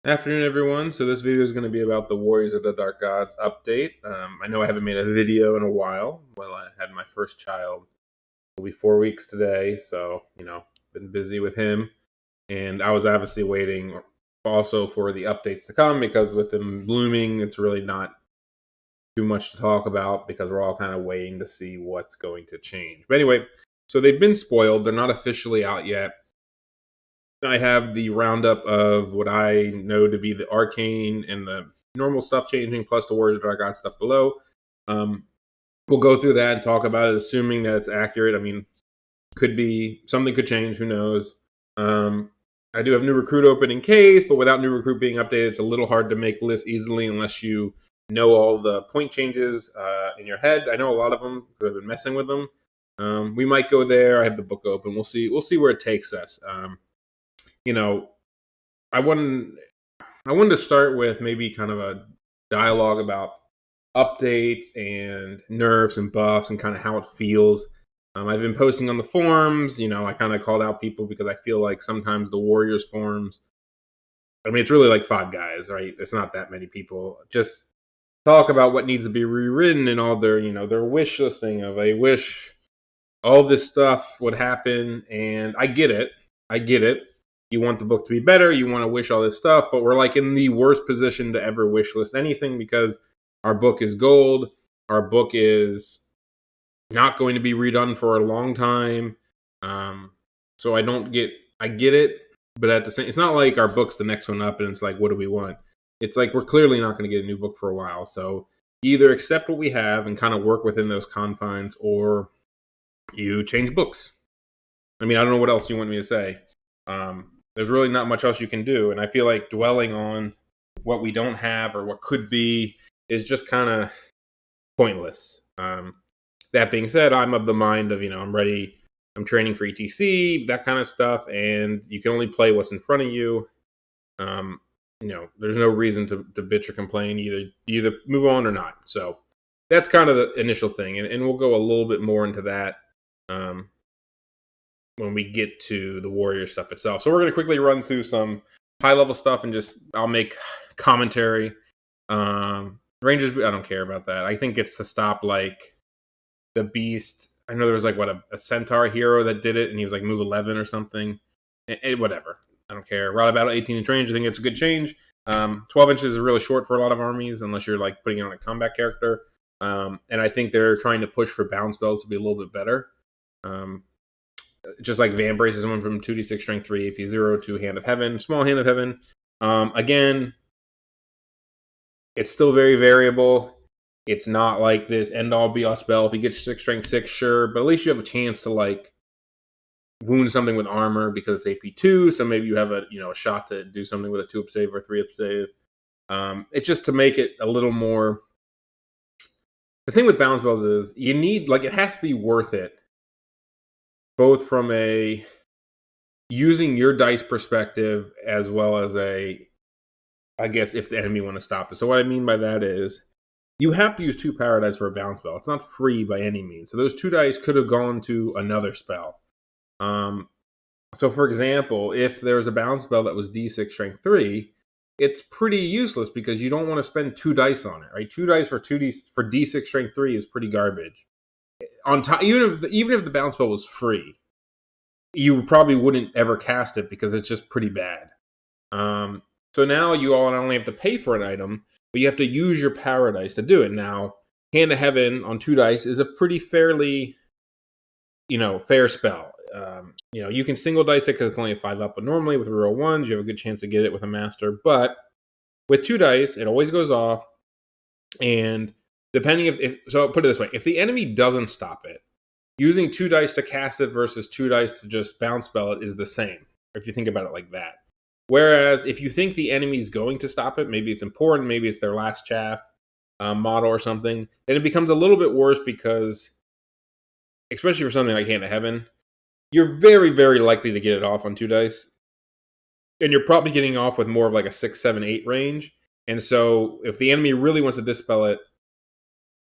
Afternoon, everyone. So this video is going to be about the Warriors of the Dark Gods update. I know I haven't made a video in a while. Well, I had my first child. It'll be 4 weeks today, so been busy with him, and I was obviously waiting also for the updates to come because with them blooming, it's really not too much to talk about because we're all kind of waiting to see what's going to change. But anyway, so they've been spoiled. They're not officially out yet. I have the roundup of what I know to be the arcane and the normal stuff changing, plus the Warriors of Dark God stuff below. We'll go through that and talk about it, assuming that it's accurate. I mean, could be something could change. Who knows? I do have new recruit open in case, but without new recruit being updated, it's a little hard to make lists easily unless you know all the point changes in your head. I know a lot of them because I've been messing with them. We might go there. I have the book open. We'll see. We'll see where it takes us. You know, I wanted to start with maybe kind of a dialogue about updates and nerfs and buffs and kind of how it feels. I've been posting on the forums. I kind of called out people because I feel like sometimes the Warriors forums. I mean, it's really like five guys, right? It's not that many people. Just talk about what needs to be rewritten and all their, their wish listing of a wish all this stuff would happen. And I get it. You want the book to be better, you want to wish all this stuff, but we're like in the worst position to ever wish list anything because our book is gold. Our book is not going to be redone for a long time. So I get it, but at the same, it's not like our book's the next one up and it's like, what do we want? It's like we're clearly not going to get a new book for a while. So either accept what we have and kind of work within those confines, or you change books. I mean, I don't know what else you want me to say. There's really not much else you can do. And I feel like dwelling on what we don't have or what could be is just kind of pointless. That being said, I'm of the mind of, I'm ready. I'm training for ETC, that kind of stuff. And you can only play what's in front of you. There's no reason to bitch or complain. Either move on or not. So that's kind of the initial thing. And we'll go a little bit more into that. When we get to the Warrior stuff itself. So we're going to quickly run through some high level stuff and I'll make commentary. Rangers, I don't care about that. I think it's to stop like the Beast. I know there was like a Centaur hero that did it and he was like move 11 or something. Whatever. I don't care. Rod of Battle 18 inch range. I think it's a good change. 12 inches is really short for a lot of armies unless you're like putting it on a combat character. And I think they're trying to push for bound spells to be a little bit better. Just like Vambrace is one from 2d6 strength 3 AP 0 to Hand of Heaven, small Hand of Heaven. Again, it's still very variable. It's not like this end all be all spell. If you get 6 strength 6, sure, but at least you have a chance to like wound something with armor because it's AP 2. So maybe you have a shot to do something with a 2-up save or 3-up save. It's just to make it a little more. The thing with bound spells is you need it has to be worth it. Both from a using your dice perspective as well as I guess if the enemy want to stop it. So what I mean by that is you have to use 2 power dice for a bounce spell. It's not free by any means. So those 2 dice could have gone to another spell. So for example, if there was a bounce spell that was D6 strength 3, it's pretty useless because you don't want to spend 2 dice on it, right? 2 dice for D6 strength 3 is pretty garbage. On top, even if the bounce spell was free, you probably wouldn't ever cast it because it's just pretty bad. So now you all not only have to pay for an item, but you have to use your power dice to do it. Now, Hand of Heaven on 2 dice is a pretty fairly, fair spell. You can single dice it because it's only a 5-up, but normally with reroll 1s, you have a good chance to get it with a master. But with 2 dice, it always goes off, and depending if so, I'll put it this way: if the enemy doesn't stop it, using 2 dice to cast it versus 2 dice to just bounce spell it is the same, if you think about it like that. Whereas if you think the enemy's going to stop it, maybe it's important, maybe it's their last chaff model or something, then it becomes a little bit worse because, especially for something like Hand of Heaven, you're very, very likely to get it off on 2 dice. And you're probably getting off with more of like a 6, 7, 8 range. And so if the enemy really wants to dispel it,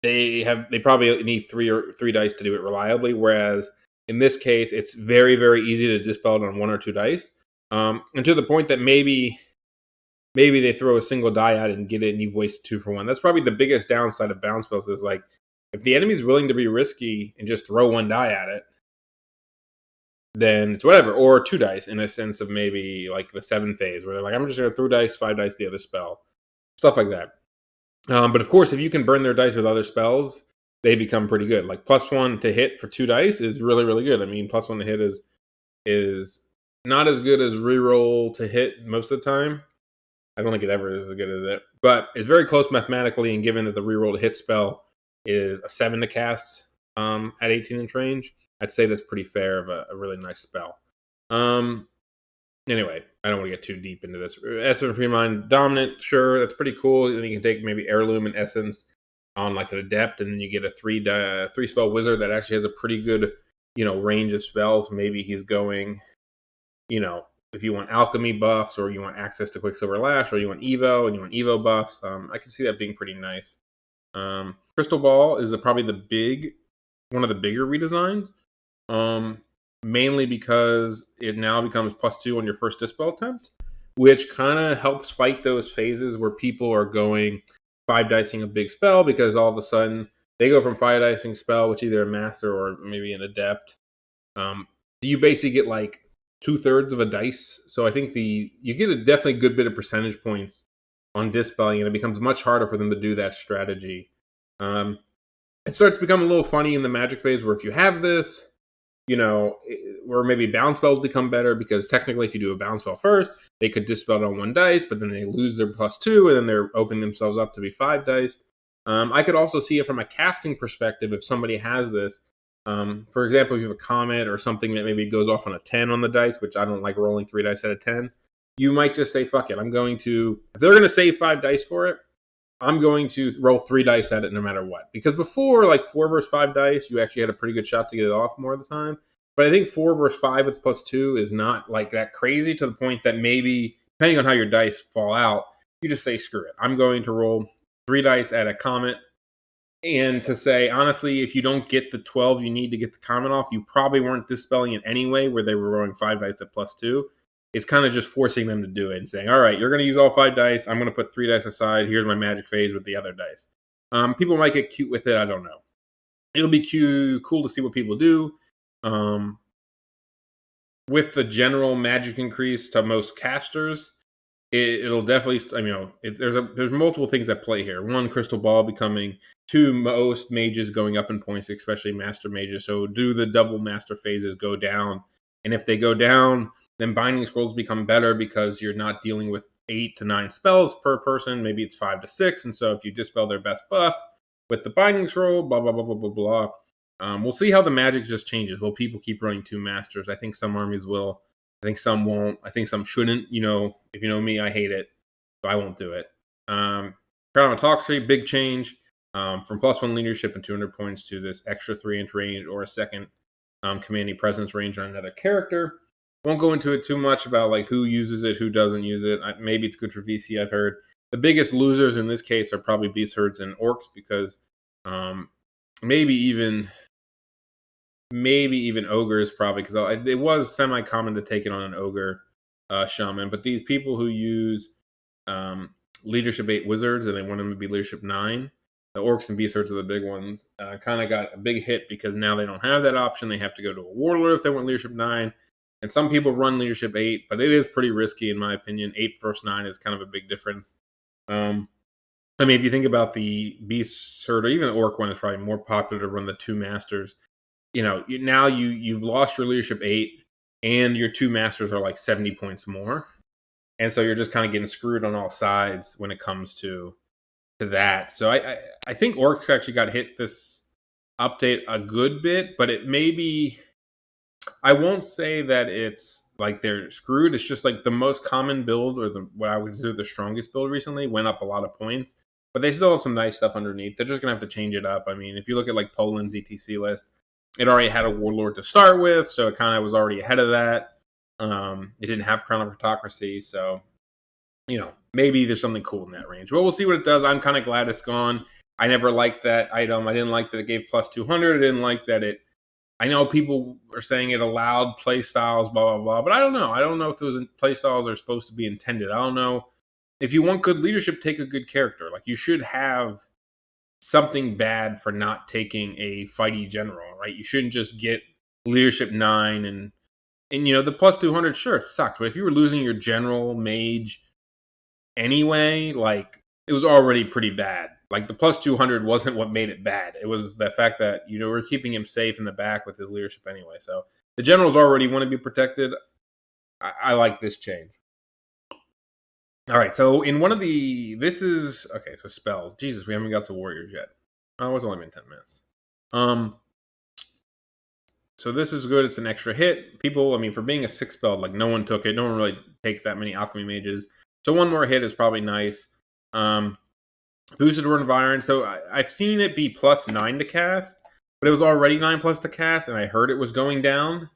they probably need 3 dice to do it reliably. Whereas in this case, it's very, very easy to dispel it on 1 or 2 dice. And to the point that maybe maybe they throw a single die at it and get it, and you've wasted 2 for 1. That's probably the biggest downside of bounce spells is like if the enemy's willing to be risky and just throw 1 die at it, then it's whatever. Or 2 dice in a sense of maybe like the 7th phase where they're like, I'm just going to throw dice, 5 dice the other spell, stuff like that. But of course, if you can burn their dice with other spells, they become pretty good. Like +1 to hit for 2 dice is really, really good. I mean, +1 to hit is not as good as reroll to hit most of the time. I don't think it ever is as good as it, but it's very close mathematically. And given that the reroll to hit spell is a 7 to cast at 18-inch range, I'd say that's pretty fair of a really nice spell. Anyway, I don't want to get too deep into this. Essence Free Mind Dominant, sure, that's pretty cool. Then you can take maybe Heirloom and Essence on like an Adept, and then you get a 3 spell Wizard that actually has a pretty good, range of spells. Maybe he's going, if you want Alchemy buffs, or you want access to Quicksilver Lash, or you want Evo, and you want Evo buffs. I can see that being pretty nice. Crystal Ball is probably one of the bigger redesigns. Mainly because it now becomes +2 on your first Dispel attempt, which kind of helps fight those phases where people are going 5 dicing a big spell because all of a sudden they go from 5 dicing spell, which either a master or maybe an adept. You basically get like 2/3 of a dice. So I think you get a definitely good bit of percentage points on dispelling, and it becomes much harder for them to do that strategy. It starts to become a little funny in the Magic phase where if you have this, where maybe bounce spells become better because technically if you do a bounce spell first, they could dispel it on 1 dice, but then they lose their +2 and then they're opening themselves up to be 5 dice. I could also see it from a casting perspective if somebody has this. For example, if you have a comet or something that maybe goes off on a 10 on the dice, which I don't like rolling 3 dice out of 10, you might just say, fuck it, if they're going to save 5 dice for it, I'm going to roll 3 dice at it no matter what. Because before, like 4 versus 5 dice, you actually had a pretty good shot to get it off more of the time. But I think 4 versus 5 with +2 is not like that crazy, to the point that maybe, depending on how your dice fall out, you just say, screw it. I'm going to roll 3 dice at a comet. And to say, honestly, if you don't get the 12 you need to get the comet off, you probably weren't dispelling it anyway, where they were rolling 5 dice at +2. It's kind of just forcing them to do it and saying, all right, you're going to use all 5 dice. I'm going to put 3 dice aside. Here's my Magic phase with the other dice. People might get cute with it. I don't know. It'll be cool to see what people do. With the general Magic increase to most casters, it'll definitely, there's multiple things at play here. 1, Crystal Ball becoming 2, most mages going up in points, especially Master Mages. So do the double Master phases go down? And if they go down, then Binding Scrolls become better because you're not dealing with 8 to 9 spells per person. Maybe it's 5 to 6. And so if you dispel their best buff with the Binding Scroll, blah, blah, blah, blah, blah, blah. We'll see how the Magic just changes. Will people keep running 2 Masters? I think some armies will. I think some won't. I think some shouldn't. If you know me, I hate it. So I won't do it. Crown of Autocracy, big change. From +1 leadership and 200 points to this extra 3-inch range or a second commanding presence range on another character. Won't go into it too much about like who uses it, who doesn't use it. Maybe it's good for VC, I've heard. The biggest losers in this case are probably Beast Herds and Orcs because maybe even Ogres probably, because it was semi-common to take it on an Ogre Shaman. But these people who use Leadership 8 Wizards and they want them to be Leadership 9, the Orcs and Beast Herds are the big ones, kind of got a big hit because now they don't have that option. They have to go to a Warlord if they want Leadership 9. And some people run Leadership 8, but it is pretty risky in my opinion. 8 versus 9 is kind of a big difference. If you think about the Beast Herd or even the Orc one, is probably more popular to run the 2 Masters. Now you've lost your Leadership 8 and your 2 Masters are like 70 points more. And so you're just kind of getting screwed on all sides when it comes to that. So I think Orcs actually got hit this update a good bit, but it may be, I won't say that it's like they're screwed. It's just like the most common build, or what I would consider the strongest build recently, went up a lot of points. But they still have some nice stuff underneath. They're just going to have to change it up. If you look at like Poland's ETC list, it already had a Warlord to start with, so it kind of was already ahead of that. It didn't have Crown of Autocracy, so, maybe there's something cool in that range. But we'll see what it does. I'm kind of glad it's gone. I never liked that item. I didn't like that it gave +200. I didn't like that I know people are saying it allowed play styles, blah, blah, blah, but I don't know. I don't know if those play styles are supposed to be intended. I don't know if you want good leadership, take a good character. Like, you should have something bad for not taking a fighty general, right? You shouldn't just get leadership 9 and the plus 200, sure, it sucked, but if you were losing your general mage anyway, like, it was already pretty bad. Like, the plus 200 wasn't what made it bad. It was the fact that we're keeping him safe in the back with his leadership anyway. So the generals already want to be protected. I like this change. All right, so in one of this is okay. So spells. Jesus, we haven't got to warriors yet. Oh, it's only been 10 minutes. So this is good. It's an extra hit. People, I mean, for being a 6 spell, like, no one took it. No one really takes that many alchemy mages. So one more hit is probably nice. Boosted Word Environ. So I've seen it be plus 9 to cast, but it was already 9 plus to cast, and I heard it was going down.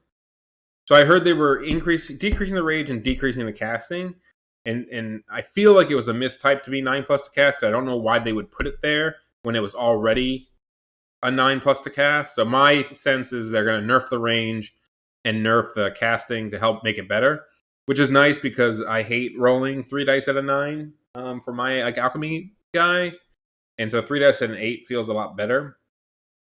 So I heard they were decreasing the rage and decreasing the casting. And I feel like it was a mistype to be 9 plus to cast, because I don't know why they would put it there when it was already a 9 plus to cast. So my sense is they're going to nerf the range and nerf the casting to help make it better, which is nice because I hate rolling 3 dice at a 9 for my alchemy guy, and so 3 dice at an 8 feels a lot better.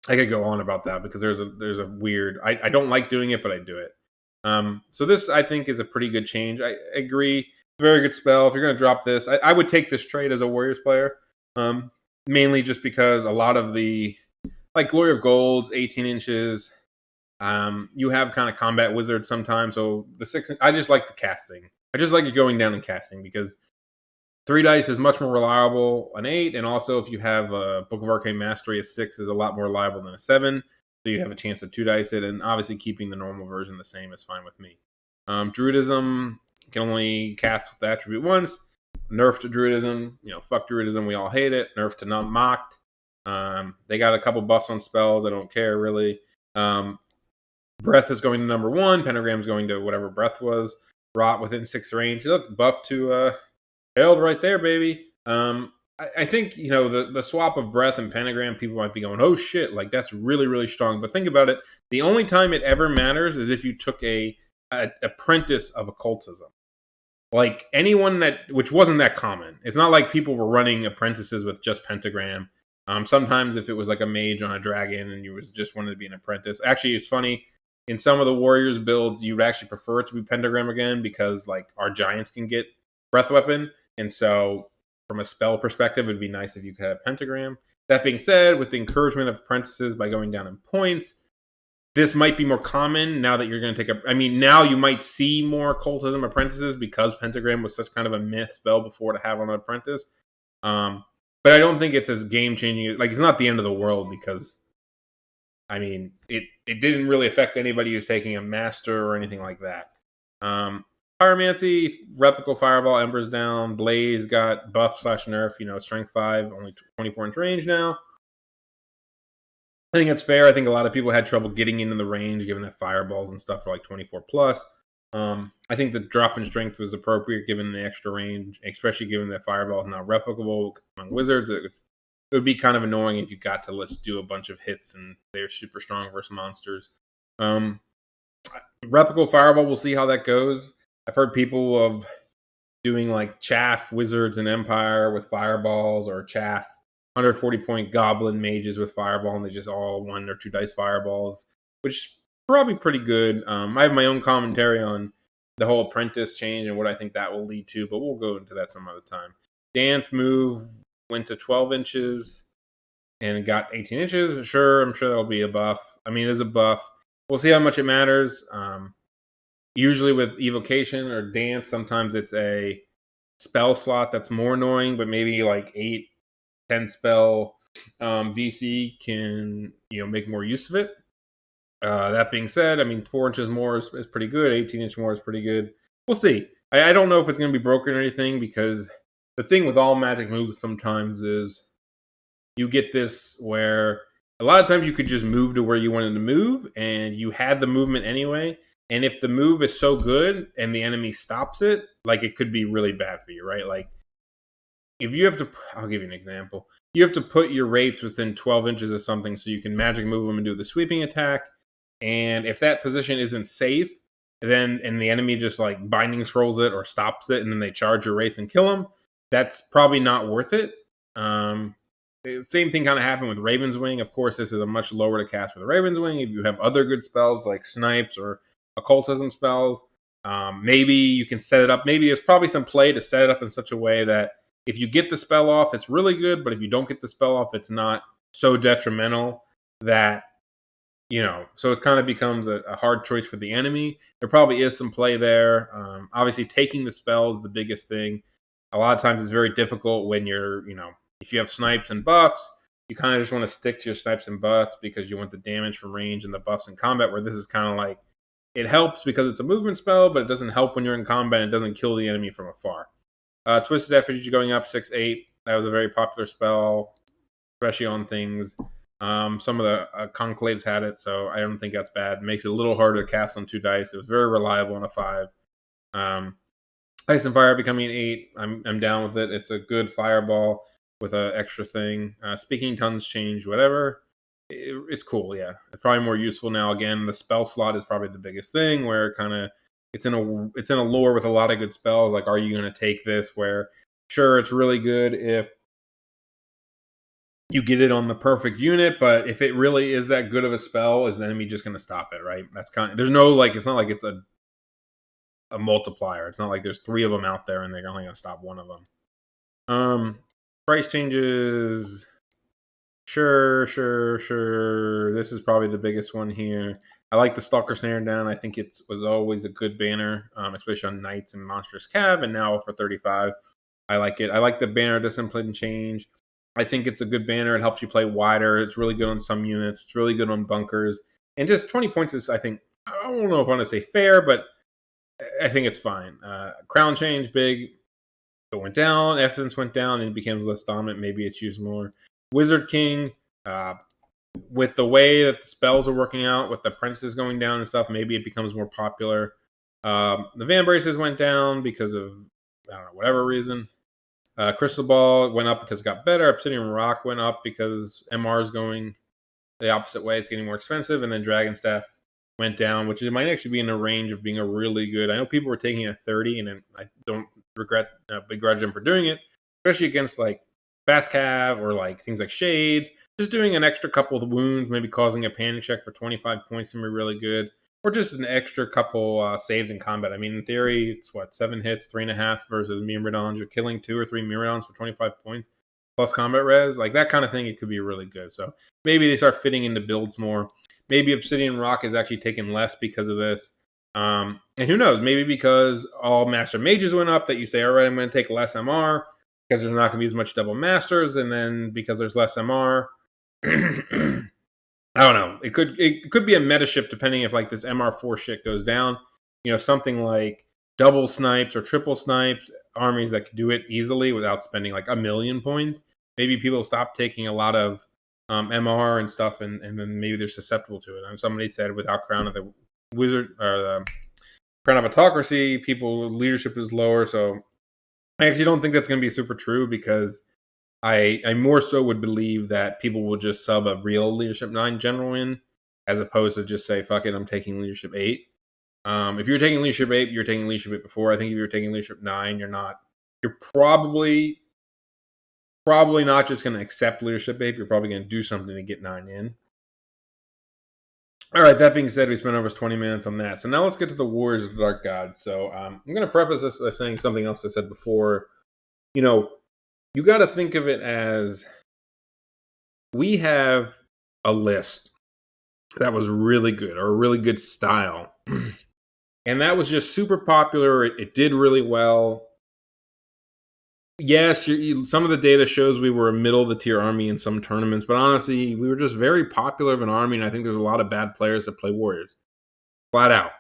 I could go on about that because there's a weird. I don't like doing it, but I do it. So this, I think, is a pretty good change. I agree. Very good spell. If you're going to drop this, I would take this trade as a Warriors player, mainly just because a lot of the, like, Glory of Golds, 18 inches, you have kind of combat wizards sometimes. So the 6, I just like the casting. I just like it going down and casting because 3 dice is much more reliable, an 8, and also if you have a Book of Arcane Mastery, a 6 is a lot more reliable than a 7, so you have a chance to 2 dice it, and obviously keeping the normal version the same is fine with me. Druidism can only cast with the attribute once. Nerf to Druidism, fuck Druidism, we all hate it. Nerf to not mocked. They got a couple buffs on spells, I don't care really. Breath is going to number 1, Pentagram's going to whatever Breath was. Rot within 6 range. Look, buff to Hailed right there, baby. I think, the swap of Breath and Pentagram, people might be going, oh shit, like, that's really, really strong. But think about it. The only time it ever matters is if you took a apprentice of occultism. Like, anyone which wasn't that common. It's not like people were running apprentices with just Pentagram. Sometimes if it was like a mage on a dragon and you just wanted to be an apprentice. Actually, it's funny. In some of the Warriors builds, you would actually prefer it to be Pentagram again because, like, our giants can get Breath Weapon. And so from a spell perspective, it'd be nice if you could have Pentagram. That being said, with the encouragement of apprentices by going down in points, this might be more common now that you're going to take now you might see more occultism apprentices because Pentagram was such kind of a myth spell before to have on an apprentice. But I don't think it's as game-changing. Like, it's not the end of the world because, it didn't really affect anybody who's taking a master or anything like that. Pyromancy, Replical Fireball, Embers down. Blaze got buff / nerf, strength 5, only 24-inch range now. I think that's fair. I think a lot of people had trouble getting into the range given that fireballs and stuff are like 24 plus. I think the drop in strength was appropriate given the extra range, especially given that fireball is not replicable among wizards. It would be kind of annoying if you got to let's do a bunch of hits and they're super strong versus monsters. Replicable fireball, we'll see how that goes. I've heard people of doing like chaff wizards and Empire with fireballs, or chaff 140-point goblin mages with fireball, and they just all 1 or 2 dice fireballs, which is probably pretty good. I have my own commentary on the whole apprentice change and what I think that will lead to, but we'll go into that some other time. Dance move went to 12 inches and got 18 inches. Sure, I'm sure that'll be a buff. There's a buff. We'll see how much it matters. Usually with evocation or dance, sometimes it's a spell slot that's more annoying, but maybe like 8-10 spell VC can make more use of it. That being said, 4 inches more is pretty good. 18-inch more is pretty good. We'll see. I don't know if it's going to be broken or anything, because the thing with all magic moves sometimes is you get this where a lot of times you could just move to where you wanted to move and you had the movement anyway. And if the move is so good and the enemy stops it, like, it could be really bad for you, right? Like, if you have to, I'll give you an example. You have to put your wraiths within 12 inches of something so you can magic move them and do the sweeping attack. And if that position isn't safe, and the enemy just like binding scrolls it or stops it, and then they charge your wraiths and kill them, that's probably not worth it. The same thing kind of happened with Raven's Wing. Of course, this is a much lower to cast with Raven's Wing. If you have other good spells like Snipes or Occultism spells, maybe you can set it up. Maybe there's probably some play to set it up in such a way that if you get the spell off, it's really good. But if you don't get the spell off, it's not so detrimental that, so it kind of becomes a hard choice for the enemy. There probably is some play there. Obviously, taking the spell is the biggest thing. A lot of times it's very difficult when you're, if you have snipes and buffs, you kind of just want to stick to your snipes and buffs because you want the damage from range and the buffs in combat, where this is kind of like, it helps because it's a movement spell, but it doesn't help when you're in combat. It doesn't kill the enemy from afar. Twisted Effigy going up 6/8. That was a very popular spell, especially on things. Some of the conclaves had it, so I don't think that's bad. It makes it a little harder to cast on 2 dice. It was very reliable on a 5. Ice and Fire becoming an 8. I'm down with it. It's a good fireball with an extra thing. Speaking Tongues change, whatever. It's cool, yeah. It's probably more useful now. Again, the spell slot is probably the biggest thing, where it's in a lore with a lot of good spells. Like, are you going to take this? Where, sure, it's really good if you get it on the perfect unit, but if it really is that good of a spell, is the enemy just going to stop it, right? That's there's no, it's not like it's a multiplier. It's not like there's 3 of them out there and they're only going to stop one of them. Price changes. Sure. This is probably the biggest one here. I like the Stalker Snare down. I think it was always a good banner, especially on Knights and Monstrous Cav, and now for 35. I like it. I like the banner discipline change. I think it's a good banner. It helps you play wider. It's really good on some units. It's really good on bunkers. And just 20 points is, I think, I don't know if I want to say fair, but I think it's fine. Crown change, big. It went down. Essence went down and it becomes less dominant. Maybe it's used more. Wizard King, with the way that the spells are working out, with the apprentices going down and stuff, maybe it becomes more popular. The Van Braces went down because of, I don't know, whatever reason. Crystal Ball went up because it got better. Obsidian Rock went up because MR is going the opposite way. It's getting more expensive. And then Dragon Staff went down, which it might actually be in the range of being a really good. I know people were taking a 30, and I don't begrudge them for doing it, especially against like Fast Cav or like things like Shades. Just doing an extra couple of wounds, maybe causing a panic check for 25 points can be really good. Or just an extra couple saves in combat. I mean, in theory, it's 7 hits, 3.5 versus Myrmidons. You're killing 2 or 3 Myrmidons for 25 points plus combat res. Like that kind of thing, it could be really good. So maybe they start fitting into builds more. Maybe Obsidian Rock is actually taken less because of this. And who knows? Maybe because all Master Mages went up, that you say, all right, I'm going to take less MR because there's not going to be as much double Masters. And then because there's less MR, I don't know. It could be a meta shift depending if like this MR4 shit goes down. Something like double snipes or triple snipes, armies that can do it easily without spending like 1 million points. Maybe people stop taking a lot of MR and stuff, and then maybe they're susceptible to it. And somebody said without Crown of the Wizard or the Crown of Autocracy, people leadership is lower. So I actually don't think that's going to be super true, because I more so would believe that people will just sub a real Leadership 9 general in, as opposed to just say, fuck it, I'm taking Leadership 8. If you're taking Leadership 8, you're taking Leadership 8 before. I think if you're taking Leadership 9, you're not. You're probably not just going to accept Leadership 8. You're probably going to do something to get 9 in. All right, that being said, we spent over 20 minutes on that. So now let's get to the Warriors of the Dark God. So I'm going to preface this by saying something else I said before. You got to think of it as, we have a list that was really good, or a really good style. And that was just super popular. It did really well. Yes, some of the data shows we were a middle of the tier army in some tournaments, but honestly, we were just very popular of an army, and I think there's a lot of bad players that play Warriors. Flat out.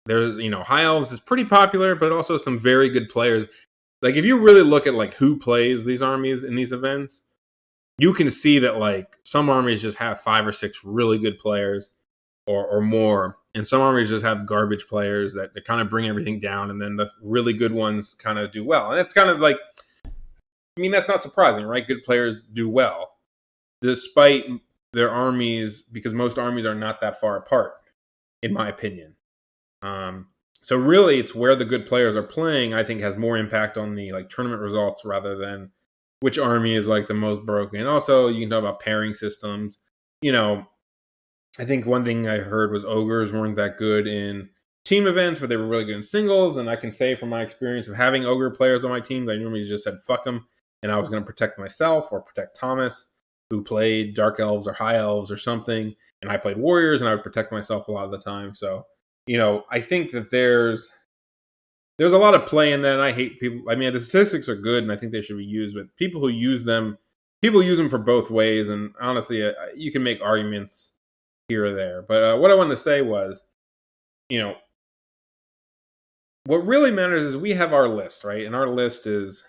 There's, High Elves is pretty popular, but also some very good players. Like, if you really look at like who plays these armies in these events, you can see that like some armies just have 5 or 6 really good players or more, and some armies just have garbage players that kind of bring everything down, and then the really good ones kind of do well. And that's kind of like, that's not surprising, right? Good players do well, despite their armies, because most armies are not that far apart, in my opinion. So really, it's where the good players are playing, I think, has more impact on the like tournament results rather than which army is like the most broken. Also, you can talk about pairing systems. You know, I think one thing I heard was ogres weren't that good in team events, but they were really good in singles. And I can say from my experience of having ogre players on my team, I normally just said fuck them, and I was going to protect myself or protect Thomas, who played dark elves or high elves or something, and I played warriors, and I would protect myself a lot of the time. So I think that there's a lot of play in that. And I hate people. I mean, the statistics are good, and I think they should be used. But people use them for both ways. And honestly, you can make arguments here or there. But what I wanted to say was, what really matters is we have our list, right? And our list is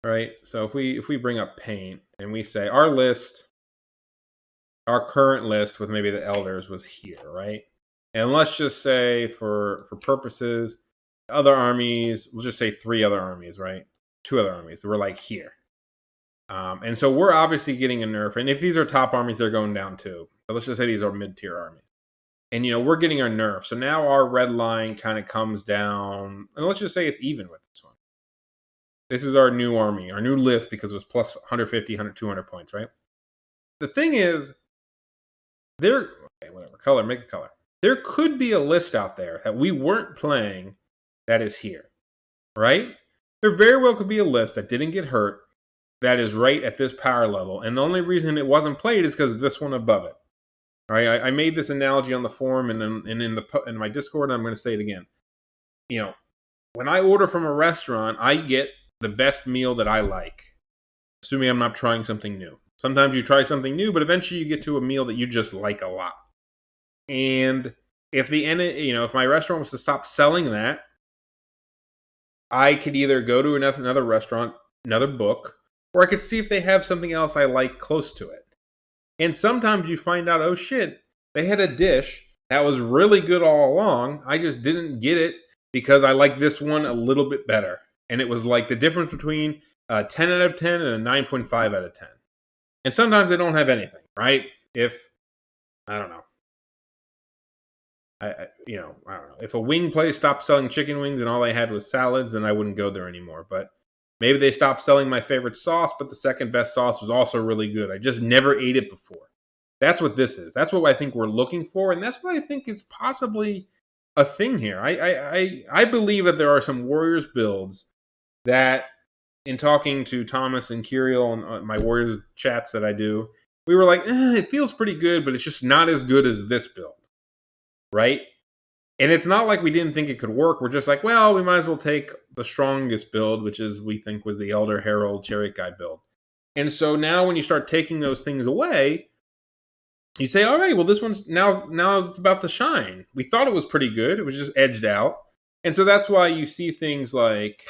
right. So if we bring up paint and we say our list, our current list with maybe the elders was here, right? And let's just say for purposes, other armies, we'll just say 3 other armies, right? 2 other armies. We're like here. And so we're obviously getting a nerf. And if these are top armies, they're going down too. But let's just say these are mid-tier armies. And, we're getting our nerf. So now our red line kind of comes down. And let's just say it's even with this one. This is our new army, our new list, because it was plus 150, 100, 200 points, right? The thing is, color, make a color. There could be a list out there that we weren't playing that is here, right? There very well could be a list that didn't get hurt that is right at this power level. And the only reason it wasn't played is because of this one above it. All right, I made this analogy on the forum and in my Discord, and I'm going to say it again. When I order from a restaurant, I get the best meal that I like, assuming I'm not trying something new. Sometimes you try something new, but eventually you get to a meal that you just like a lot. And if if my restaurant was to stop selling that, I could either go to another restaurant, another book, or I could see if they have something else I like close to it. And sometimes you find out, oh shit, they had a dish that was really good all along. I just didn't get it because I like this one a little bit better. And it was like the difference between a 10 out of 10 and a 9.5 out of 10. And sometimes they don't have anything, right? I don't know. I don't know. If a wing place stopped selling chicken wings and all they had was salads, then I wouldn't go there anymore. But maybe they stopped selling my favorite sauce, but the second best sauce was also really good. I just never ate it before. That's what this is. That's what I think we're looking for, and that's what I think is possibly a thing here. I believe that there are some Warriors builds that, in talking to Thomas and Kirill on my Warriors chats that I do, we were like, it feels pretty good, but it's just not as good as this build, right? And it's not like we didn't think it could work. We're just like, well, we might as well take the strongest build, which is we think was the Elder Herald Chariot Guy build. And so now when you start taking those things away, you say, all right, well, this one's now it's about to shine. We thought it was pretty good. It was just edged out. And so that's why you see things like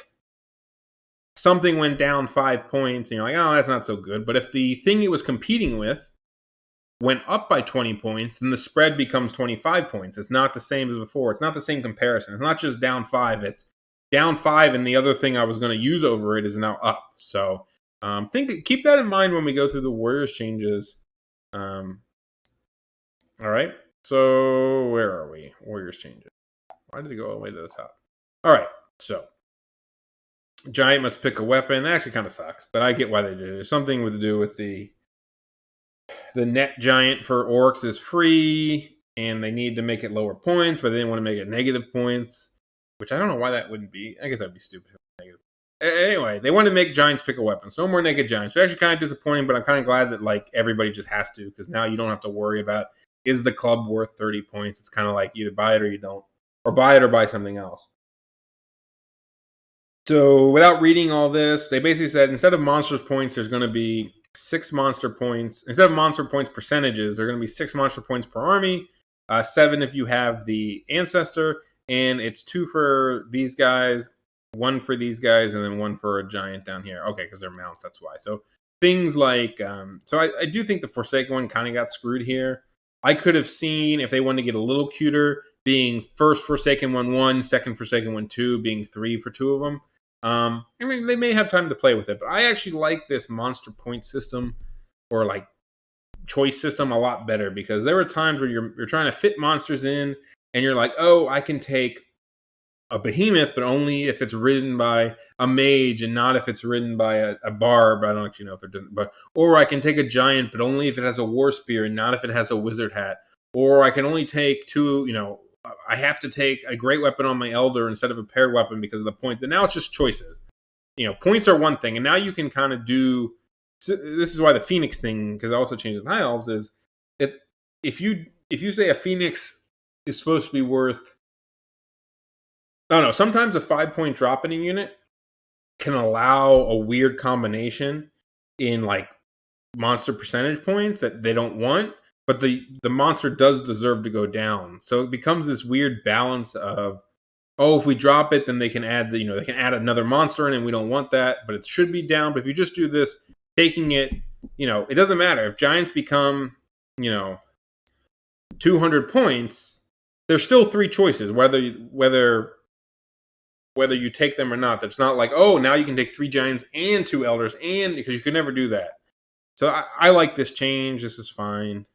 something went down 5 points, and you're like, oh, that's not so good. But if the thing it was competing with went up by 20 points, then the spread becomes 25 points. It's not the same as before. It's not the same comparison. It's not just down 5. It's down 5, and the other thing I was going to use over it is now up. So keep that in mind when we go through the Warriors changes. All right. So where are we? Warriors changes. Why did it go all the way to the top? All right. So Giant must pick a weapon. That actually kind of sucks, but I get why they did it. There's something to do with the net giant for orcs is free, and they need to make it lower points, but they didn't want to make it negative points, which I don't know why that wouldn't be. I guess that'd be stupid. Negative. Anyway, they wanted to make giants pick a weapon, so no more naked giants. It's actually kind of disappointing, but I'm kind of glad that like everybody just has to, because now you don't have to worry about, is the club worth 30 points? It's kind of like either buy it or you don't, or buy it or buy something else. So without reading all this, they basically said instead of monsters points, there's going to be 6 monster points. Instead of monster points percentages, there are going to be 6 monster points per army, 7 if you have the ancestor, and it's 2 for these guys, 1 for these guys, and then 1 for a giant down here. Okay, because they're mounts, that's why. So things like, I do think the Forsaken one kind of got screwed here. I could have seen if they wanted to get a little cuter, being first Forsaken 1, second Forsaken 1, 2, being 3 for 2 of them. I mean, they may have time to play with it, but I actually like this monster point system or like choice system a lot better, because there were times where you're trying to fit monsters in and you're like, oh, I can take a behemoth, but only if it's ridden by a mage and not if it's ridden by a barb. I don't actually know if they're doing, but or I can take a giant, but only if it has a war spear and not if it has a wizard hat. Or I can only take two. I have to take a great weapon on my elder instead of a paired weapon because of the points. And now it's just choices. Points are one thing, and now you can kind of do. So this is why the Phoenix thing, because it also changes in high elves, is if you say a Phoenix is supposed to be worth. I don't know. Sometimes a 5-point drop in a unit can allow a weird combination in like monster percentage points that they don't want, but the monster does deserve to go down. So it becomes this weird balance of, oh, if we drop it, then they can add they can add another monster in, and we don't want that, but it should be down. But if you just do this, taking it, it doesn't matter if giants become 200 points. There's still three choices whether you take them or not. That's not like, oh, now you can take 3 giants and 2 elders, and because you could never do that. So I like this change. This is fine.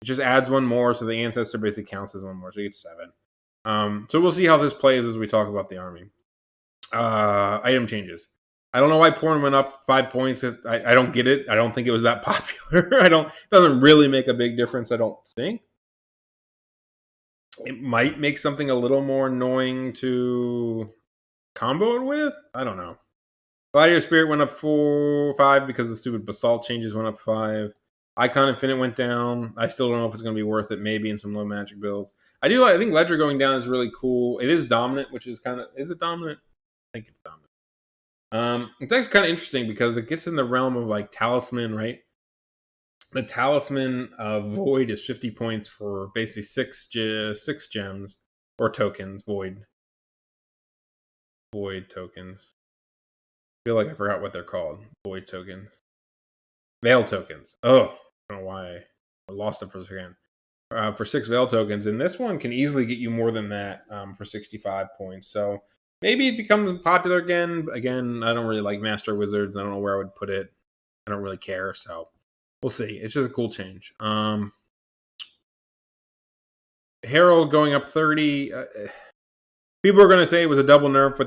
It just adds one more, so the ancestor basically counts as one more, so you get 7. So we'll see how this plays as we talk about the army. Item changes. I don't know why porn went up 5 points. I don't get it. I don't think it was that popular. It doesn't really make a big difference, I don't think. It might make something a little more annoying to combo it with. I don't know. Gladiator Spirit went up 5 because the stupid Basalt changes went up 5. Icon Infinite went down. I still don't know if it's going to be worth it. Maybe in some low magic builds. I think Ledger going down is really cool. It is dominant, which is is it dominant? I think it's dominant. It's actually kind of interesting because it gets in the realm of like Talisman, right? The Talisman Void is 50 points for basically 6 gems or tokens. Void tokens. I feel like I forgot what they're called. Void tokens. Veil tokens. Oh, I don't know why I lost it for a second. For 6 Veil tokens, and this one can easily get you more than that for 65 points. So maybe it becomes popular again. Again, I don't really like Master Wizards. I don't know where I would put it. I don't really care. So we'll see. It's just a cool change. Herald going up 30. People are going to say it was a double nerf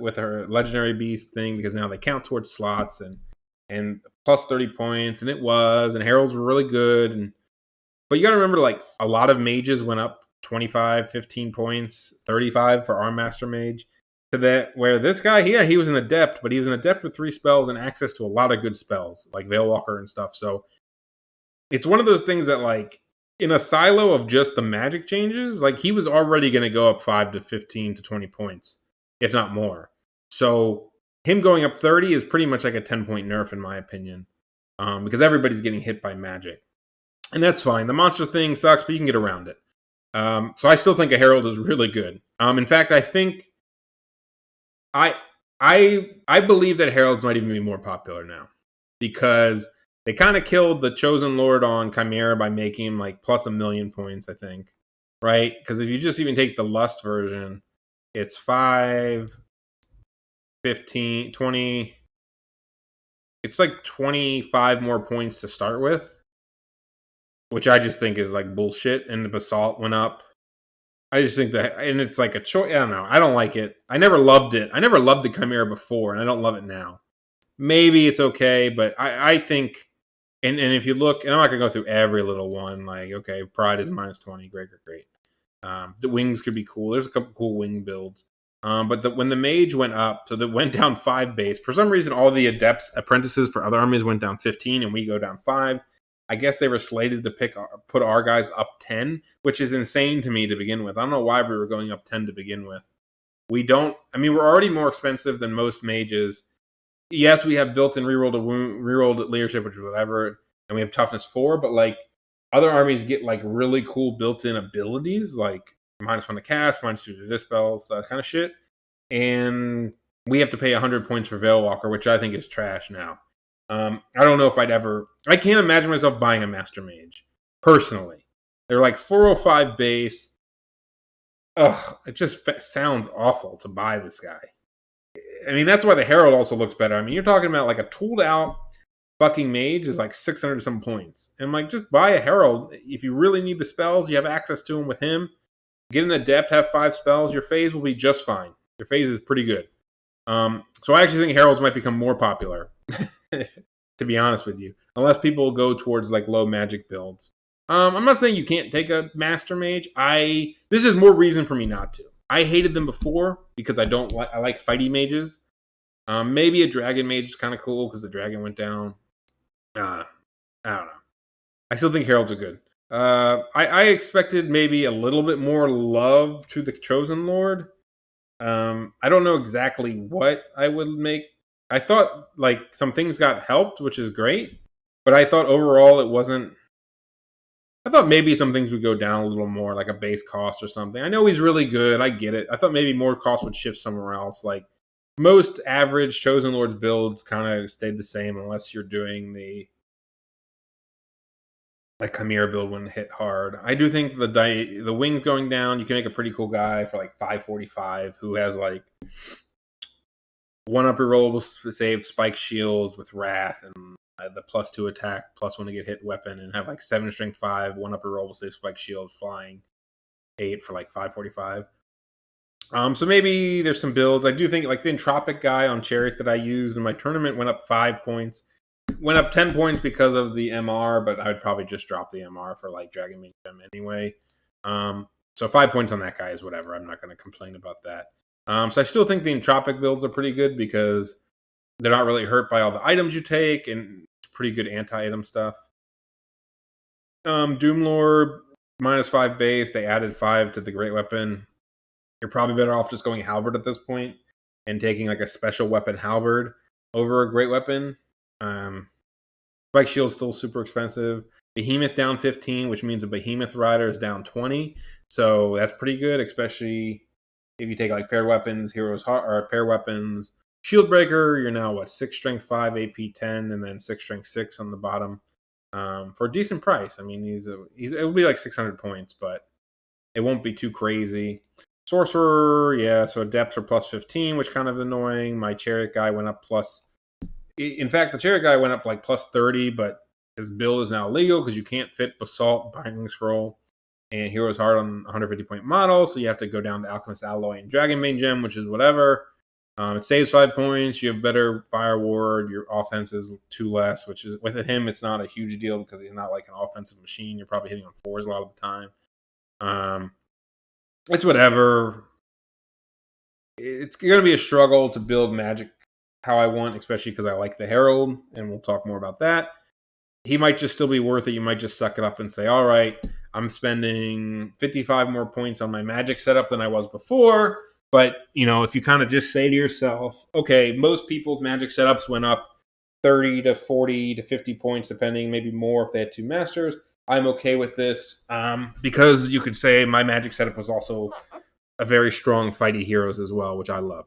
with her Legendary Beast thing because now they count towards slots and plus 30 points, and it was, and Heralds were really good. But you got to remember, like, a lot of mages went up 25, 15 points, 35 for Arm Master Mage. To that, where this guy, he was an adept, but he was an adept with 3 spells and access to a lot of good spells, like Veilwalker and stuff. So it's one of those things that, like, in a silo of just the magic changes, like, he was already going to go up 5 to 15 to 20 points, if not more. So him going up 30 is pretty much like a 10-point nerf, in my opinion, because everybody's getting hit by magic. And that's fine. The monster thing sucks, but you can get around it. So I still think a Herald is really good. In fact, I think I believe that Heralds might even be more popular now because they kind of killed the Chosen Lord on Chimera by making him like plus 1,000,000 points, I think. Right? Because if you just even take the Lust version, it's 5, 15, 20. It's like 25 more points to start with, which I just think is like bullshit. And the Basalt went up. I just think that, and it's like a choice. I don't know. I don't like it. I never loved it. I never loved the Chimera before, and I don't love it now. Maybe it's okay, but I think, and if you look, and I'm not going to go through every little one, like, okay, Pride is minus 20, great. The wings could be cool. There's a couple cool wing builds. But when the Mage went up, so that went down 5 base. For some reason, all the Adepts apprentices for other armies went down 15, and we go down 5. I guess they were slated to put our guys up 10, which is insane to me to begin with. I don't know why we were going up 10 to begin with. We're already more expensive than most mages. Yes, we have built-in rerolled leadership, which is whatever, and we have toughness 4, but like other armies get like really cool built-in abilities, like -1 to cast, -2 to dispel, so that kind of shit. And we have to pay 100 points for Veilwalker, which I think is trash now. I don't know if I can't imagine myself buying a Master Mage, personally. They're like 405 base. Ugh, it just sounds awful to buy this guy. I mean, that's why the Herald also looks better. I mean, you're talking about like a tooled out fucking mage is like 600 some points. And like, just buy a Herald. If you really need the spells, you have access to them with him. get an adept, have 5 spells, your phase will be just fine. Your phase is pretty good. So I actually think heralds might become more popular, to be honest with you, unless people go towards like low magic builds. I'm not saying you can't take a master mage. This is more reason for me not to. I hated them before because I like fighty mages. Maybe a dragon mage is kind of cool because the dragon went down. I don't know. I still think heralds are good. I expected maybe a little bit more love to the Chosen Lord. I don't know exactly what I would make. I thought like some things got helped, which is great, but I thought overall it wasn't. I thought maybe some things would go down a little more, like a base cost or something. I know he's really good. I get it. I thought maybe more cost would shift somewhere else. Like most average Chosen Lords builds kind of stayed the same unless you're doing the like Chimera build when hit hard. I do think the wings going down, you can make a pretty cool guy for like 545 who has like 1-up rerollable save, spike shields with wrath, and the +2 attack, +1 to get hit weapon, and have like 7 strength 5, 1-up rerollable save, spike shield, flying 8 for like 545. So maybe there's some builds. I do think like the Entropic guy on Chariot that I used in my tournament went up 5 points. Went up 10 points because of the MR, but I would probably just drop the MR for like Dragon Mage Gem anyway. So 5 points on that guy is whatever. I'm not going to complain about that. So I still think the Entropic builds are pretty good because they're not really hurt by all the items you take, and it's pretty good anti-item stuff. Doomlord, -5 base. They added 5 to the Great Weapon. You're probably better off just going Halberd at this point and taking like a special weapon Halberd over a Great Weapon. Spike Shield's still super expensive. Behemoth down 15, which means a Behemoth Rider is down 20. So that's pretty good, especially if you take like paired weapons, Heroes Heart, or paired weapons, Shieldbreaker. You're now what, 6 strength 5, AP 10, and then 6 strength 6 on the bottom for a decent price. I mean, it'll be like 600 points, but it won't be too crazy. Sorcerer, yeah. So Adepts are +15, which kind of annoying. My Chariot guy went up plus. In fact, the Chariot guy went up like +30, but his build is now illegal because you can't fit Basalt, Binding Scroll, and Hero's Heart on 150-point model, so you have to go down to Alchemist Alloy and Dragon Main Gem, which is whatever. It saves 5 points. You have better Fire Ward. Your offense is 2 less, which is, with him, it's not a huge deal because he's not like an offensive machine. You're probably hitting on 4s a lot of the time. It's whatever. It's going to be a struggle to build Magic how I want, especially because I like the Herald, and we'll talk more about that. He might just still be worth it. You might just suck it up and say, all right, I'm spending 55 more points on my Magic setup than I was before. But, you know, if you kind of just say to yourself, okay, most people's Magic setups went up 30 to 40 to 50 points, depending, maybe more if they had 2 Masters. I'm okay with this because you could say my Magic setup was also a very strong fighty heroes as well, which I love.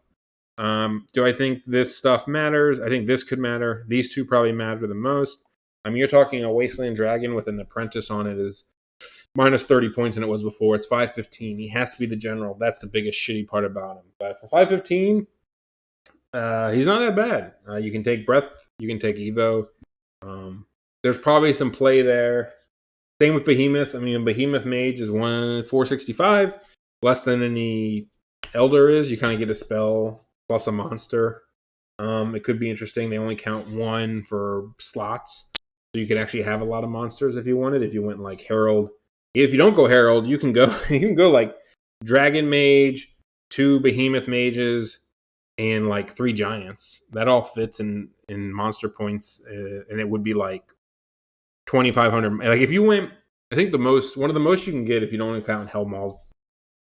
Do I think this stuff matters? I think this could matter. These two probably matter the most. I mean, you're talking a Wasteland Dragon with an apprentice on it is -30 points than it was before. It's 515. He has to be the general. That's the biggest shitty part about him. But for 515, he's not that bad. You can take Breath. You can take Evo. There's probably some play there. Same with Behemoth. I mean, a Behemoth Mage is 465, less than any Elder is. You kind of get a spell plus a monster. It could be interesting. They only count 1 for slots. So you could actually have a lot of monsters if you wanted. If you went like Herald. If you don't go Herald, you can go like Dragon Mage, 2 Behemoth Mages, and like 3 Giants. That all fits in monster points, and it would be like 2,500. Like if you went, I think one of the most you can get if you don't count Hellmaul,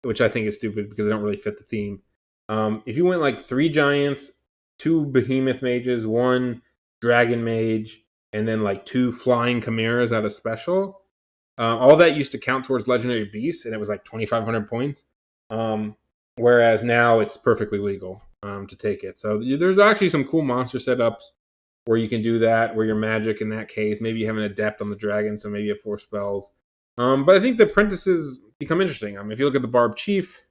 which I think is stupid because they don't really fit the theme. If you went like 3 Giants, 2 Behemoth Mages, 1 Dragon Mage, and then like 2 Flying Chimeras out of Special, all that used to count towards Legendary Beasts, and it was like 2,500 points. Whereas now it's perfectly legal to take it. So there's actually some cool monster setups where you can do that, where you're Magic in that case. Maybe you have an Adept on the Dragon, so maybe you have 4 spells. But I think the apprentices become interesting. I mean, if you look at the Barb Chief,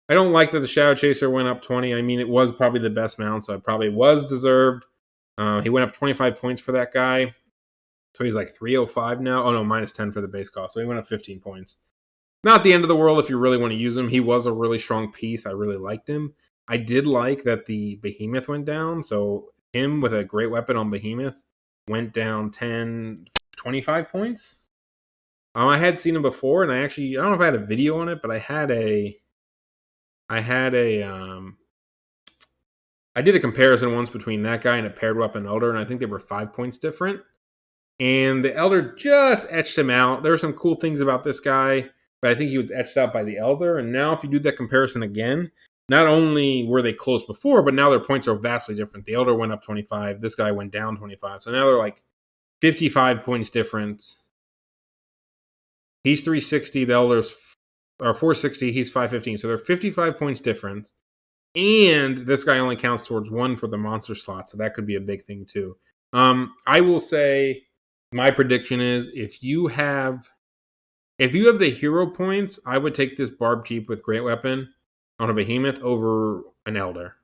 I don't like that the Shadow Chaser went up 20. I mean, it was probably the best mount, so it probably was deserved. He went up 25 points for that guy. So he's like 305 now. Oh, no, -10 for the base cost. So he went up 15 points. Not the end of the world if you really want to use him. He was a really strong piece. I really liked him. I did like that the Behemoth went down. So him with a great weapon on Behemoth went down 10, 25 points. I had seen him before, and I don't know if I had a video on it, but I did a comparison once between that guy and a paired weapon Elder, and I think they were 5 points different. And the Elder just etched him out. There were some cool things about this guy, but I think he was etched out by the Elder. And now if you do that comparison again, not only were they close before, but now their points are vastly different. The Elder went up 25. This guy went down 25. So now they're like 55 points difference. He's 360. The Elder's 460. He's 515. So they're 55 points difference. And this guy only counts towards 1 for the monster slot. So that could be a big thing too. I will say my prediction is if you have the hero points, I would take this Barb Jeep with Great Weapon on a Behemoth over an Elder.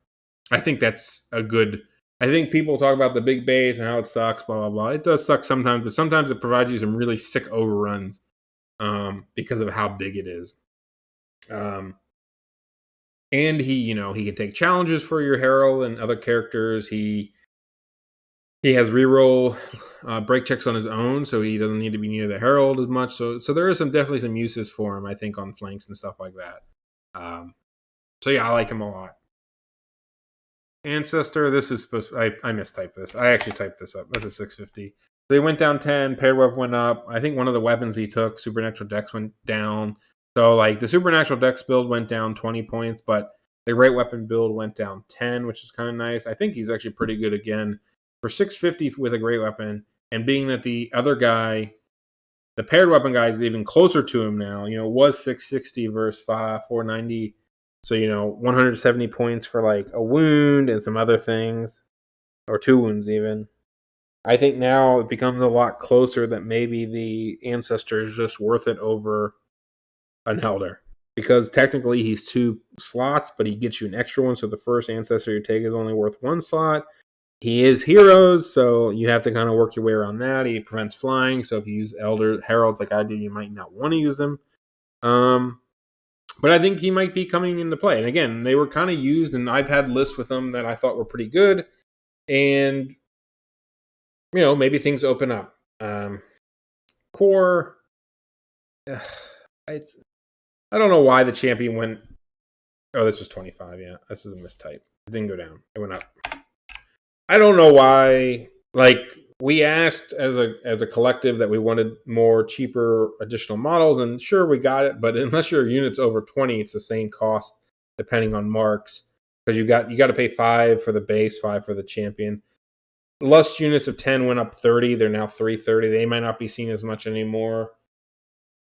I think that's a good. I think people talk about the big base and how it sucks, blah blah blah. It does suck sometimes, but sometimes it provides you some really sick overruns because of how big it is. And he can take challenges for your Herald and other characters. He has reroll break checks on his own, so he doesn't need to be near the Herald as much. So there is definitely some uses for him, I think, on flanks and stuff like that. So yeah, I like him a lot. Ancestor, this is supposed to, I mistyped this. I actually typed this up. This is 650. They went down 10, paired weapon went up. I think one of the weapons he took, Supernatural Dex, went down. So like the Supernatural Dex build went down 20 points, but the Great Weapon build went down 10, which is kind of nice. I think he's actually pretty good again for 650 with a Great Weapon, and being that the other guy, the paired weapon guy, is even closer to him now. Was 660 versus 490. So 170 points for like a wound and some other things, or 2 wounds even. I think now it becomes a lot closer that maybe the Ancestor is just worth it over an Elder. Because technically he's 2 slots, but he gets you an extra one. So the first Ancestor you take is only worth 1 slot. He is heroes, so you have to kind of work your way around that. He prevents flying, so if you use Heralds like I do, you might not want to use them. But I think he might be coming into play. And again, they were kind of used, and I've had lists with them that I thought were pretty good. And, maybe things open up. Core, I don't know why the champion went. Oh, this was 25, yeah. This is a mistype. It didn't go down. It went up. I don't know why. Like, we asked as a collective that we wanted more cheaper additional models, and sure, we got it. But unless your unit's over 20, it's the same cost depending on marks, because you got to pay 5 for the base, 5 for the champion. Lust units of 10 went up 30. They're now 330. They might not be seen as much anymore.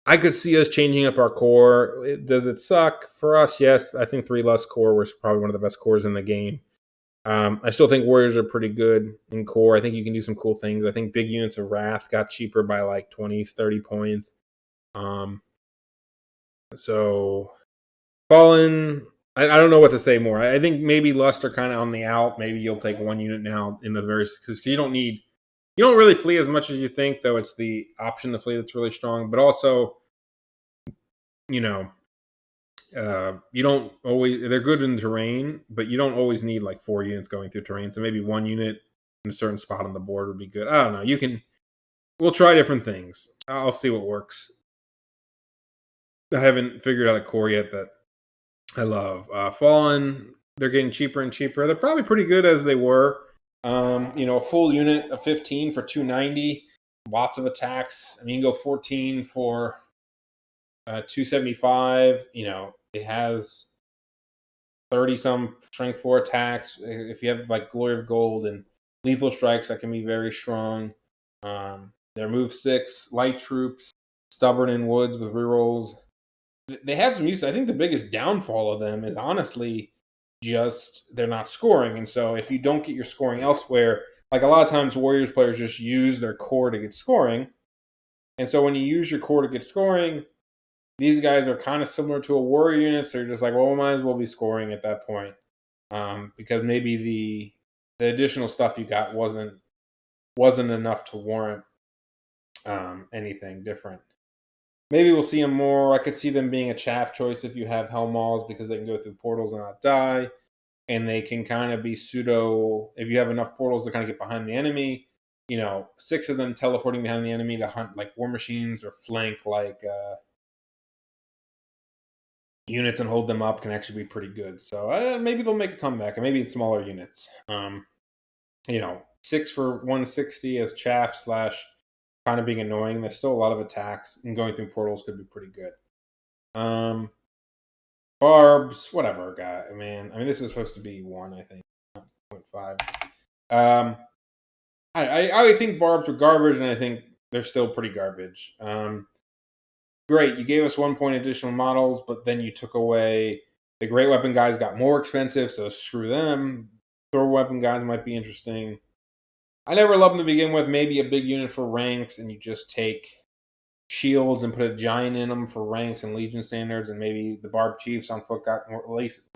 I could see us changing up our core. Does it suck for us? Yes, I think 3 Lust core was probably one of the best cores in the game. I still think Warriors are pretty good in core. I think you can do some cool things. I think big units of Wrath got cheaper by like 20, 30 points. So Fallen, I don't know what to say more. I think maybe Lust are kind of on the out. Maybe you'll take 1 unit now in the because you don't really flee as much as you think, though it's the option to flee that's really strong. But also, you don't always, they're good in terrain, but you don't always need like 4 units going through terrain. So maybe 1 unit in a certain spot on the board would be good. I don't know. We'll try different things. I'll see what works. I haven't figured out a core yet that I love. Fallen, they're getting cheaper and cheaper. They're probably pretty good as they were. A full unit of 15 for 290. Lots of attacks. I mean, you can go 14 for 275. It has 30 some strength 4 attacks. If you have like Glory of Gold and lethal strikes, that can be very strong. Their move 6, light troops, stubborn in woods with rerolls. They have some use. I think the biggest downfall of them is honestly just they're not scoring. And so if you don't get your scoring elsewhere, like a lot of times Warriors players just use their core to get scoring. And so when you use your core to get scoring, these guys are kind of similar to a Warrior unit. So you're just like, well, we might as well be scoring at that point. Because maybe the additional stuff you got wasn't enough to warrant anything different. Maybe we'll see them more. I could see them being a chaff choice if you have Hellmauls because they can go through portals and not die. And they can kind of be pseudo, if you have enough portals to kind of get behind the enemy, 6 of them teleporting behind the enemy to hunt like war machines or flank like units and hold them up can actually be pretty good. So maybe they'll make a comeback, and maybe it's smaller units. 6 for 160 as chaff slash kind of being annoying. There's still a lot of attacks, and going through portals could be pretty good. Barbs, whatever, guy. Man, this is supposed to be 1, I think, not 0.5. I think barbs are garbage, and I think they're still pretty garbage. Great, you gave us 1 point additional models, but then you took away the great weapon guys got more expensive, so screw them. Throw weapon guys might be interesting. I never loved them to begin with. Maybe a big unit for ranks, and you just take shields and put a giant in them for ranks and Legion standards, and maybe the Barb Chiefs on foot got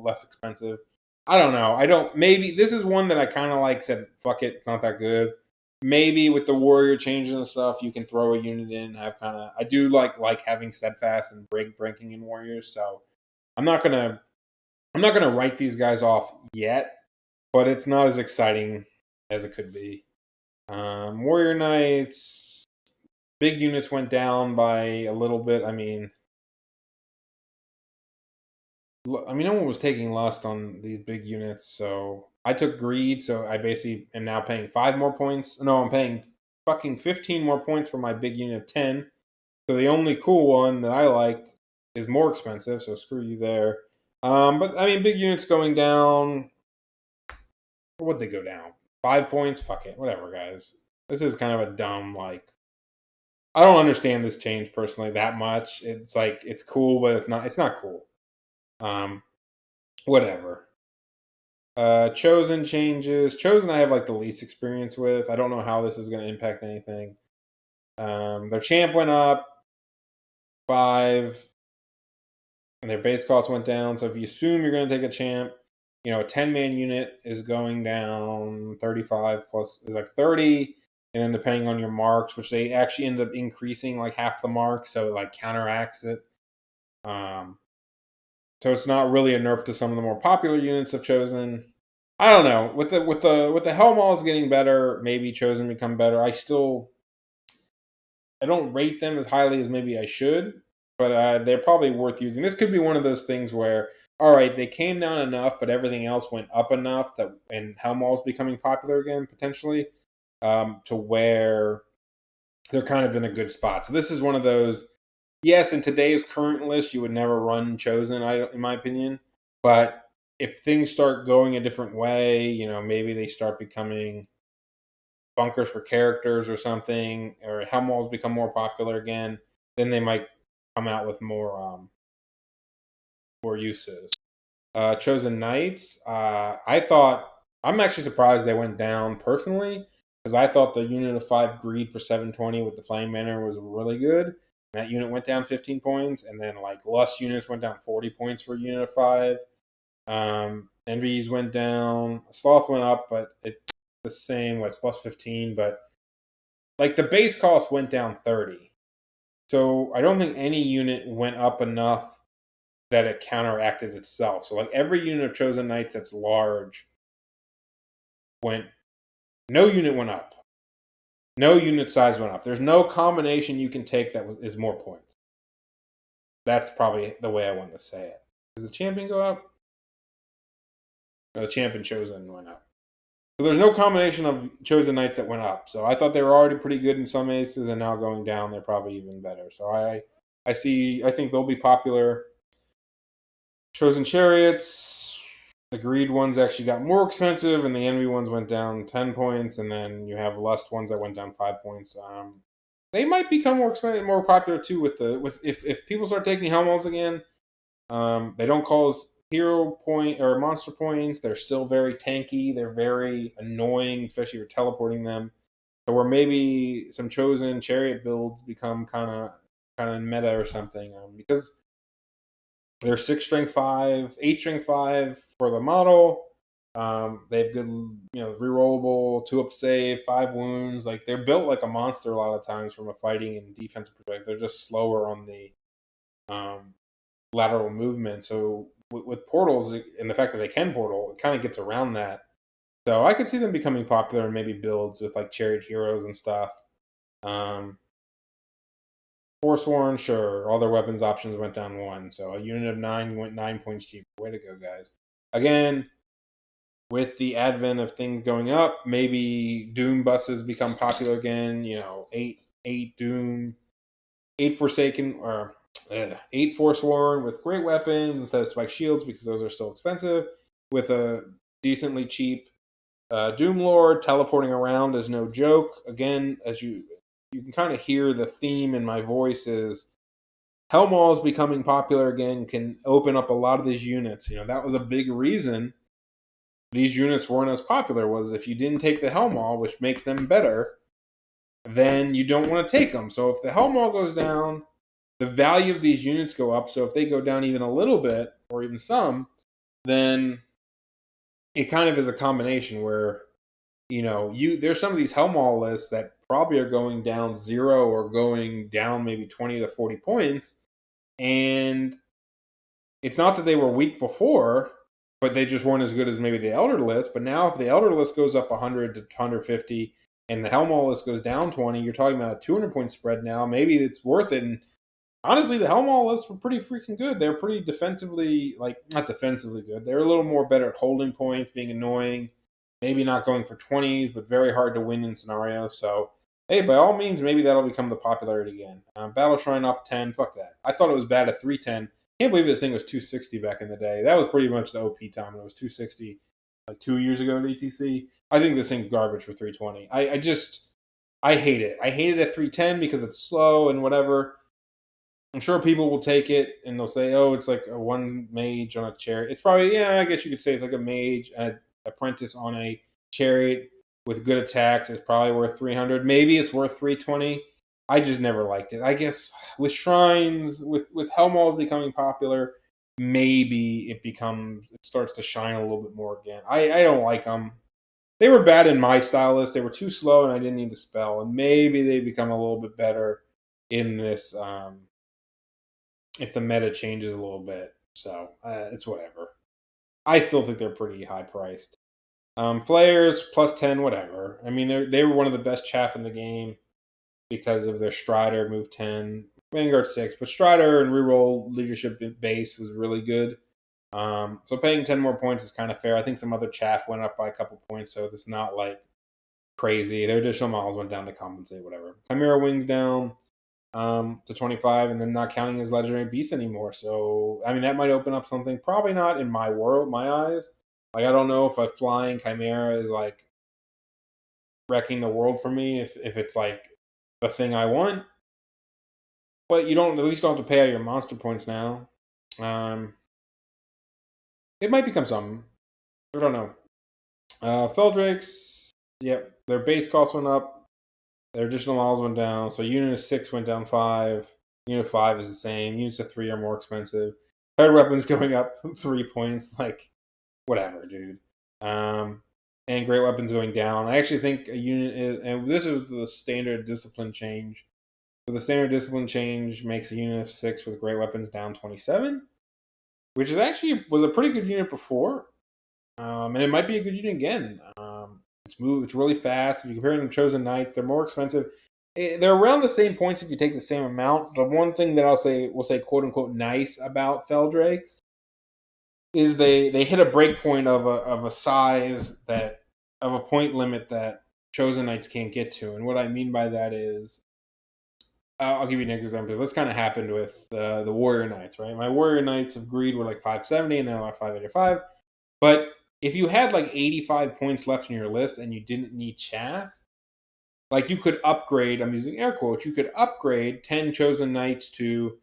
less expensive. I don't know. Maybe this is one that I kind of like. Said fuck it, it's not that good. Maybe with the warrior changes and stuff, you can throw a unit in. Have kind of. I do like having steadfast and breaking in warriors. So I'm not gonna write these guys off yet, but it's not as exciting as it could be. Warrior Knights, big units went down by a little bit. No one was taking lust on these big units, so I took greed. So I basically am now paying 5 more points. No, I'm paying fucking 15 more points for my big unit of 10. So the only cool one that I liked is more expensive. So screw you there. But big units going down. What'd they go down? 5 points. Fuck it, whatever, guys. This is kind of a dumb I don't understand this change personally that much. It's it's cool, but it's not cool. Whatever. Chosen changes. Chosen I have the least experience with. I don't know how this is going to impact anything. Their champ went up 5, and their base cost went down. So if you assume you're going to take a champ, a 10-man unit is going down 35 plus is 30. And then depending on your marks, which they actually end up increasing half the mark, so it counteracts it. So it's not really a nerf to some of the more popular units of Chosen. I don't know. With the Hellmauls getting better, maybe Chosen become better. I don't rate them as highly as maybe I should, but they're probably worth using. This could be one of those things where, all right, they came down enough, but everything else went up enough and Hellmauls becoming popular again potentially, to where they're kind of in a good spot. So this is one of those. Yes, in today's current list, you would never run Chosen, in my opinion. But if things start going a different way, maybe they start becoming bunkers for characters or something, or Hellmauls become more popular again, then they might come out with more uses. Chosen Knights, I'm actually surprised they went down personally, because I thought the unit of 5 greed for 720 with the Flame Banner was really good. That unit went down 15 points, and then Lust units went down 40 points for a unit of 5. Envies went down. Sloth went up, but it's the same. It's plus 15, but the base cost went down 30. So I don't think any unit went up enough that it counteracted itself. So every unit of Chosen Knights that's large no unit went up. No unit size went up. There's no combination you can take that is more points. That's probably the way I want to say it. Does the champion go up? No, the champion Chosen went up. So there's no combination of Chosen Knights that went up. So I thought they were already pretty good in some aces, and now going down, they're probably even better. So I think they'll be popular. Chosen Chariots, the greed ones actually got more expensive, and the envy ones went down 10 points, and then you have lust ones that went down 5 points. They might become more expensive, more popular too. If people start taking Hellmauls again, they don't cause hero point or monster points. They're still very tanky. They're very annoying, especially if you're teleporting them. So where maybe some Chosen chariot builds become kind of meta or something, because they're 6 strength 5, 8 strength 5 for the model. They have good, rerollable, 2-up save, 5 wounds. Like, they're built like a monster a lot of times from a fighting and defensive perspective. They're just slower on the lateral movement. So with portals and the fact that they can portal, it kind of gets around that. So I could see them becoming popular in maybe builds with like chariot heroes and stuff. Forsworn, sure. All their weapons options went down 1. So a unit of 9 went 9 points cheaper. Way to go, guys. Again, with the advent of things going up, maybe Doom buses become popular again. 8 Doom, 8 Forsaken, or 8 Forsworn with great weapons instead of spike shields because those are still expensive. With a decently cheap Doom Lord, teleporting around is no joke. Again, as you can kind of hear the theme in my voice is Hellmaul is becoming popular again, can open up a lot of these units. That was a big reason these units weren't as popular, was if you didn't take the Hellmaul, which makes them better, then you don't want to take them. So if the Hellmaul goes down, the value of these units go up. So if they go down even a little bit, or even some, then it kind of is a combination where, there's some of these Hellmaul lists that probably are going down 0 or going down maybe 20 to 40 points. And it's not that they were weak before, but they just weren't as good as maybe the Elder list. But now if the Elder list goes up 100 to 150 and the Hellmaul list goes down 20, you're talking about a 200-point spread now. Maybe it's worth it. And honestly, the Hellmaul lists were pretty freaking good. They're pretty defensively, not defensively good. They're a little more better at holding points, being annoying, maybe not going for 20s, but very hard to win in scenarios. So, hey, by all means, maybe that'll become the popularity again. Battle Shrine up 10, fuck that. I thought it was bad at 310. Can't believe this thing was 260 back in the day. That was pretty much the OP time. It was 260 like 2 years ago at ETC. I think this thing's garbage for 320. I hate it. I hate it at 310 because it's slow and whatever. I'm sure people will take it and they'll say, oh, it's like a 1 mage on a chariot. It's probably, I guess you could say it's like a mage, an apprentice on a chariot with good attacks. It's probably worth 300. Maybe it's worth 320. I just never liked it. I guess with shrines, with Hellmaul becoming popular, maybe it starts to shine a little bit more again. I don't like them. They were bad in my style list. They were too slow and I didn't need the spell. And maybe they become a little bit better in this, if the meta changes a little bit. So it's whatever. I still think they're pretty high priced. Flayers plus 10, whatever. I mean, they were one of the best chaff in the game because of their Strider move 10, Vanguard 6, but Strider and reroll leadership base was really good. So paying 10 more points is kind of fair. I think some other chaff went up by a couple points, so it's not like crazy. Their additional models went down to compensate, whatever. Chimera Wings down to 25, and then not counting as legendary beasts anymore. So, I mean, that might open up something. Probably not in my eyes. Like, I don't know if a flying Chimera is like wrecking the world for me, if it's like the thing I want. But at least don't have to pay out your monster points now. It might become something. I don't know. Feldrakes, yep, their base cost went up. Their additional models went down. So unit of 6 went down 5. Unit of 5 is the same. Units of 3 are more expensive. Third weapons going up 3 points. Like, whatever, dude. And great weapons going down. I actually think a unit is, and this is the standard discipline change. So the standard discipline change makes a unit of 6 with great weapons down 27, which is actually was a pretty good unit before. And it might be a good unit again. It's really fast. If you compare them to Chosen Knights, they're more expensive. They're around the same points if you take the same amount. The one thing that we'll say quote unquote nice about Feldrakes is they hit a break point of a size of a point limit that Chosen Knights can't get to. And what I mean by that is, I'll give you an example. This kind of happened with the Warrior Knights, right? My Warrior Knights of Greed were like 570 and they're like 585. But if you had like 85 points left in your list and you didn't need chaff, like you could upgrade, I'm using air quotes, you could upgrade 10 Chosen Knights to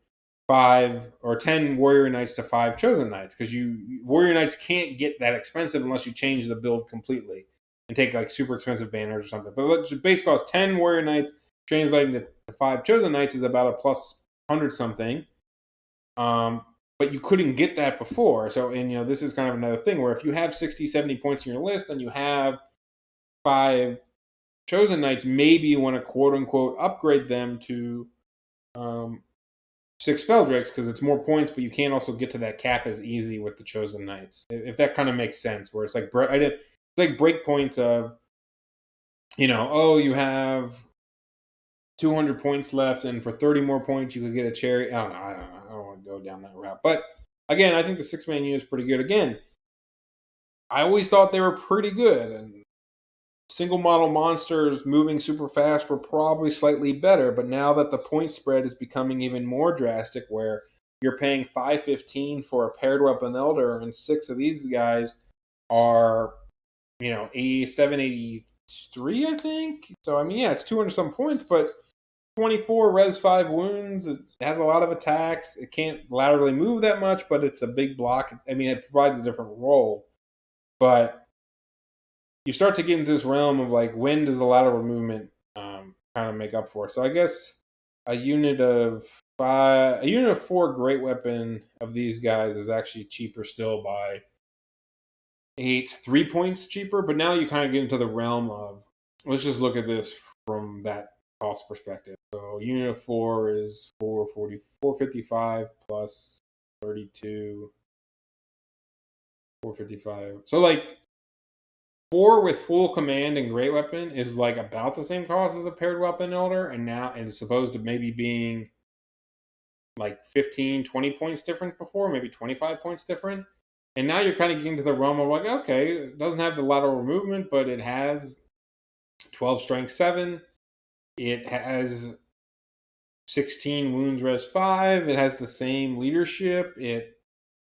5, or 10 Warrior Knights to 5 Chosen Knights, because Warrior Knights can't get that expensive unless you change the build completely and take like super expensive banners or something. But base cost 10 Warrior Knights translating to 5 Chosen Knights is about a plus 100 something. but you couldn't get that before. So, and this is kind of another thing where if you have 60, 70 points in your list and you have 5 Chosen Knights, maybe you want to quote unquote upgrade them to 6 Feldrakes because it's more points, but you can't also get to that cap as easy with the Chosen Knights. If that kind of makes sense, where it's like it's like break points of, you have 200 points left, and for 30 more points you could get a cherry. I don't know. I don't want to go down that route, but again, I think the 6-man unit is pretty good. Again, I always thought they were pretty good, and single model monsters moving super fast were probably slightly better, but now that the point spread is becoming even more drastic, where you're paying 515 for a paired weapon elder, and 6 of these guys are, 87, 83, I think. So, I mean, yeah, it's 200 some points, but 24 res 5 wounds. It has a lot of attacks. It can't laterally move that much, but it's a big block. I mean, it provides a different role. But you start to get into this realm of like, when does the lateral movement kind of make up for it? So I guess a unit of 4 great weapon of these guys is actually cheaper still by 3 points cheaper. But now you kind of get into the realm of, let's just look at this from that cost perspective. So unit of 4 is 455 plus 32, 455. So like 4 with full command and great weapon is like about the same cost as a paired weapon elder, and now it's supposed to maybe being like 15, 20 points different before, maybe 25 points different. And now you're kind of getting to the realm of like, okay, it doesn't have the lateral movement, but it has 12 strength 7. It has 16 wounds res 5. It has the same leadership. It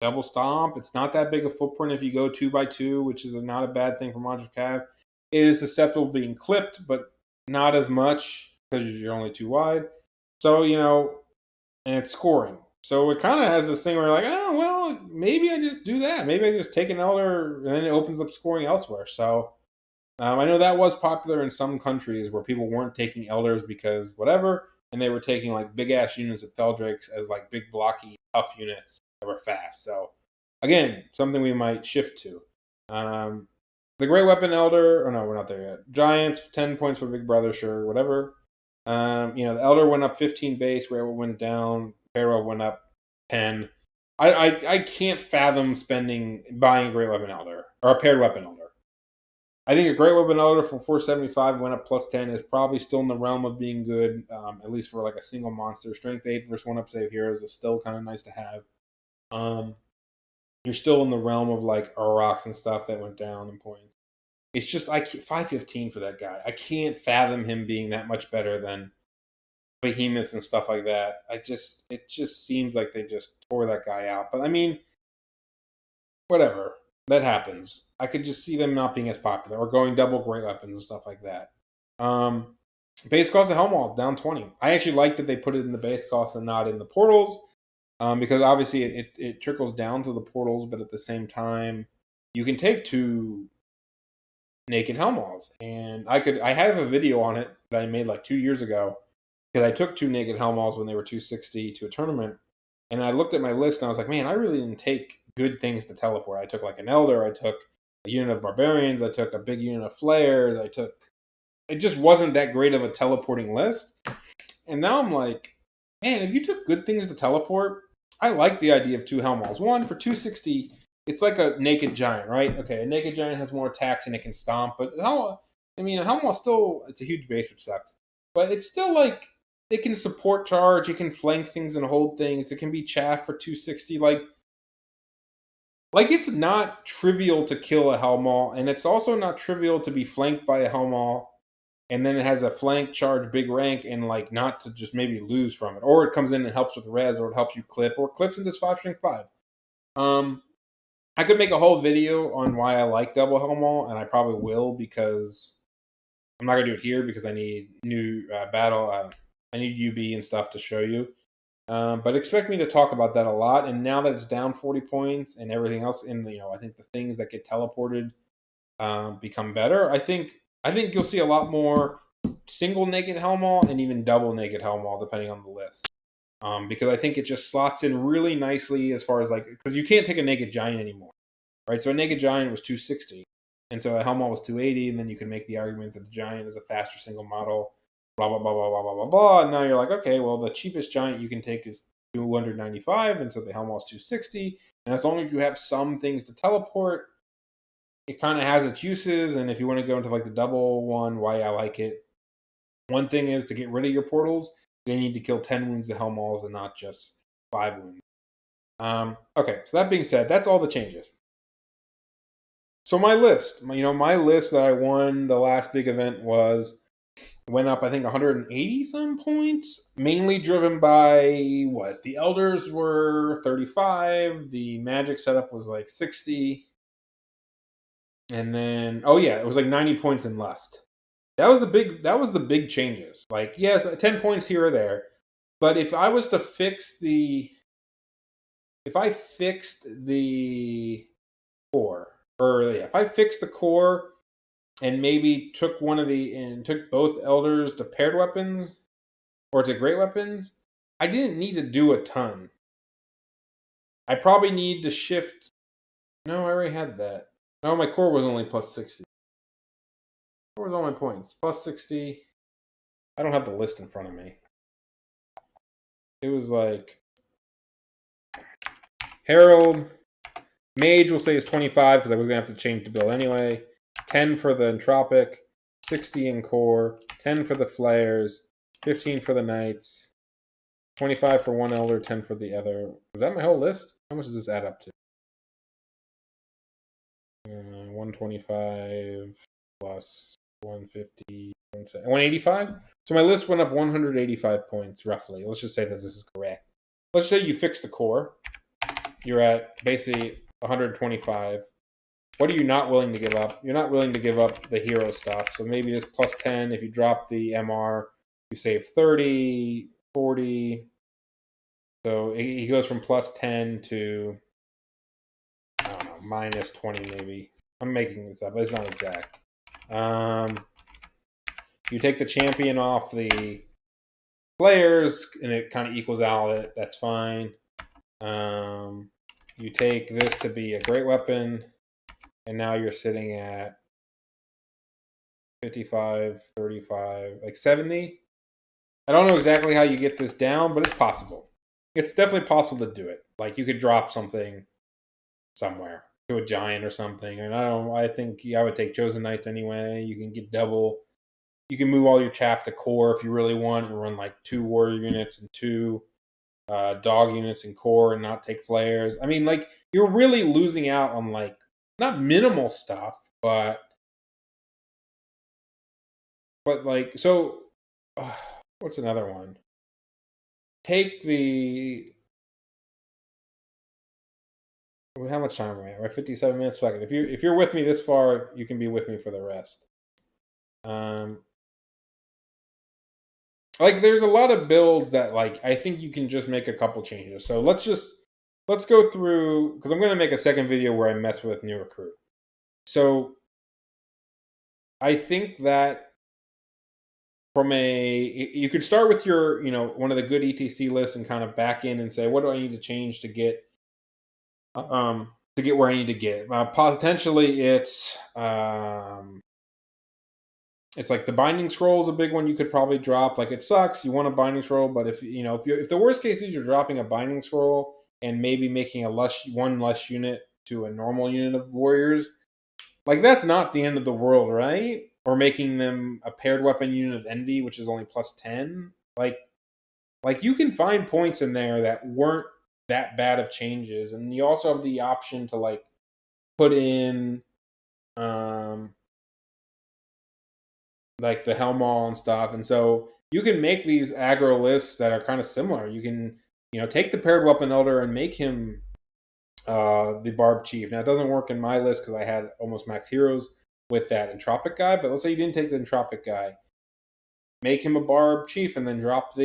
double stomp. It's not that big a footprint if you go 2x2, which is not a bad thing for Monster Cav. It is susceptible to being clipped, but not as much because you're only 2 wide. So, and it's scoring. So it kind of has this thing where you're like, oh, well, maybe I just do that. Maybe I just take an elder and then it opens up scoring elsewhere. So I know that was popular in some countries where people weren't taking elders because whatever, and they were taking like big ass units of Feldrakes as like big blocky tough units that were fast. So again, something we might shift to. The Great Weapon Elder, no, we're not there yet. Giants, 10 points for Big Brother, sure, whatever. The Elder went up 15 base, Railroad went down, Pharaoh went up 10. I can't fathom buying a Great Weapon Elder or a paired weapon elder. I think a Great Weapon Elder for 475 went up plus 10 is probably still in the realm of being good, at least for like a single monster. Strength 8 versus 1-up save heroes is still kind of nice to have. You're still in the realm of like Aurochs and stuff that went down in points. It's just 515 for that guy. I can't fathom him being that much better than behemoths and stuff like that. It just seems like they just tore that guy out. But I mean, whatever. That happens. I could just see them not being as popular or going double great weapons and stuff like that. Base cost of Helmwall down 20. I actually like that they put it in the base cost and not in the portals, because obviously it trickles down to the portals, but at the same time, you can take 2 naked Helmwalls. And I have a video on it that I made like 2 years ago, because I took 2 naked Helmwalls when they were 260 to a tournament, and I looked at my list and I was like, man, I really didn't take good things to teleport. I took like an Elder, I took a unit of Barbarians, I took a big unit of Flares, it just wasn't that great of a teleporting list. And now I'm like, man, if you took good things to teleport, I like the idea of 2 Helmwalls. One, for 260, it's like a naked giant, right? Okay, a naked giant has more attacks and it can stomp, but a Helmwall still, it's a huge base, which sucks. But it's still like, it can support charge, it can flank things and hold things, it can be chaff for 260, like it's not trivial to kill a Helmwall, and it's also not trivial to be flanked by a Helmwall, and then it has a flank charge big rank, and like not to just maybe lose from it. Or it comes in and helps with res, or it helps you clip, or it clips into 5 strength 5. I could make a whole video on why I like double Helmwall, and I probably will, because I'm not going to do it here because I need new battle. I need UB and stuff to show you. But expect me to talk about that a lot. And now that it's down 40 points and everything else, I think the things that get teleported become better. I think you'll see a lot more single naked Helmwall and even double naked Helmwall depending on the list. because I think it just slots in really nicely as far as like, because you can't take a naked giant anymore, right? So a naked giant was 260, and so a Helmall was 280, and then you can make the argument that the giant is a faster single model, blah blah blah blah blah blah blah blah. And now you're like, okay, well the cheapest giant you can take is 295, and so the Helmall is 260. And as long as you have some things to teleport, it kind of has its uses. And if you want to go into like the double one, why I like it. One thing is to get rid of your portals, they need to kill 10 wounds to Hellmalls and not just 5 wounds. Okay, so that being said, that's all the changes. So my list, my list that I won the last big event went up, I think, 180 some points, mainly driven by what? The Elders were 35, the Magic setup was like 60, and then, oh yeah, it was like 90 points in Lust. That was the big changes. Like, yes, 10 points here or there, but if I fixed the core, if I fixed the core and maybe took both Elders to paired weapons or to great weapons, I didn't need to do a ton. I probably need to shift. No, I already had that. No, my core was only plus 60. Where was all my points? Plus 60. I don't have the list in front of me. It was like Herald. Mage will say is 25 because I was going to have to change the build anyway. 10 for the Entropic. 60 in core. 10 for the Flares. 15 for the Knights. 25 for one Elder. 10 for the other. Was that my whole list? How much does this add up to? 125 plus 150. 185? So my list went up 185 points, roughly. Let's just say that this is correct. Let's say you fix the core. You're at basically 125. What are you not willing to give up? You're not willing to give up the hero stuff. So maybe it's plus 10. If you drop the MR, you save 30, 40. So he goes from plus 10 to, I don't know, minus 20 maybe. I'm making this up, but it's not exact. You take the champion off the players, and it kind of equals out. That's fine. You take this to be a great weapon, and now you're sitting at 55, 35, like 70. I don't know exactly how you get this down, but it's possible. It's definitely possible to do it. Like, you could drop something somewhere to a giant or something. And I think I would take Chosen Knights anyway. You can get double. You can move all your chaff to core if you really want and run like 2 warrior units and 2 dog units in core and not take flares. I mean, like, you're really losing out on, like, not minimal stuff, but like, so what's another one? Take the, how much time are we at? We're at 57 minutes per second. If you're with me this far, you can be with me for the rest. Like, there's a lot of builds that, like, I think you can just make a couple changes. So let's go through, because I'm going to make a second video where I mess with new recruit. So I think that you could start with your, one of the good ETC lists and kind of back in and say, what do I need to change to get where I need to get? Potentially it's like the binding scroll is a big one you could probably drop. Like, it sucks, you want a binding scroll, but if the worst case is you're dropping a binding scroll and maybe making one less unit to a normal unit of warriors, like, that's not the end of the world, right? Or making them a paired weapon unit of envy, which is only plus 10. Like you can find points in there that weren't that bad of changes, and you also have the option to, like, put in like the Helmall and stuff. And so you can make these aggro lists that are kind of similar. You can, take the paired weapon elder and make him the barb chief. Now, it doesn't work in my list because I had almost max heroes with that entropic guy, but let's say you didn't take the entropic guy. Make him a barb chief and then drop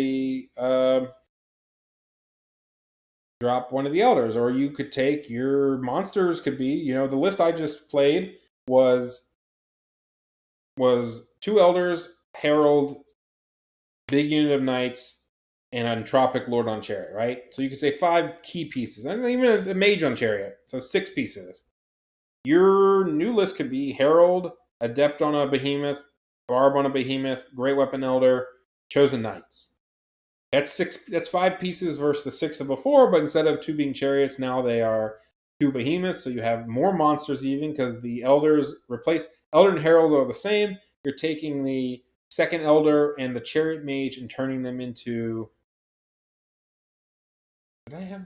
one of the elders. Or you could take your monsters, could be, the list I just played was 2 elders, herald, big unit of knights, and an Entropic Lord on Chariot, right? So you could say 5 key pieces, and even a Mage on Chariot, so 6 pieces. Your new list could be Herald, Adept on a Behemoth, Barb on a Behemoth, Great Weapon Elder, Chosen Knights. That's 6. That's 5 pieces versus the 6 of before, but instead of 2 being chariots, now they are 2 behemoths. So you have more monsters even because the elders replace Elder and Herald are the same. You're taking the second elder and the chariot mage and turning them into. Did I have?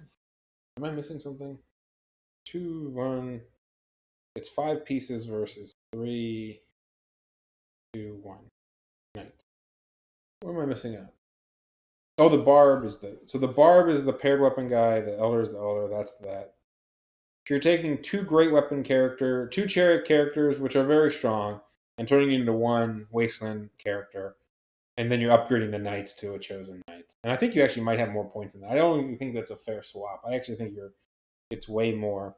Am I missing something? 2, 1. It's 5 pieces versus 3, 2, 1. Night. Where am I missing out? Oh, the barb is the barb is the paired weapon guy. The elder is the elder. That's that. If you're taking 2 great weapon 2 chariot characters, which are very strong, and turning it into 1 wasteland character, and then you're upgrading the knights to a chosen knight. And I think you actually might have more points than that. I don't even think that's a fair swap. I actually think it's way more.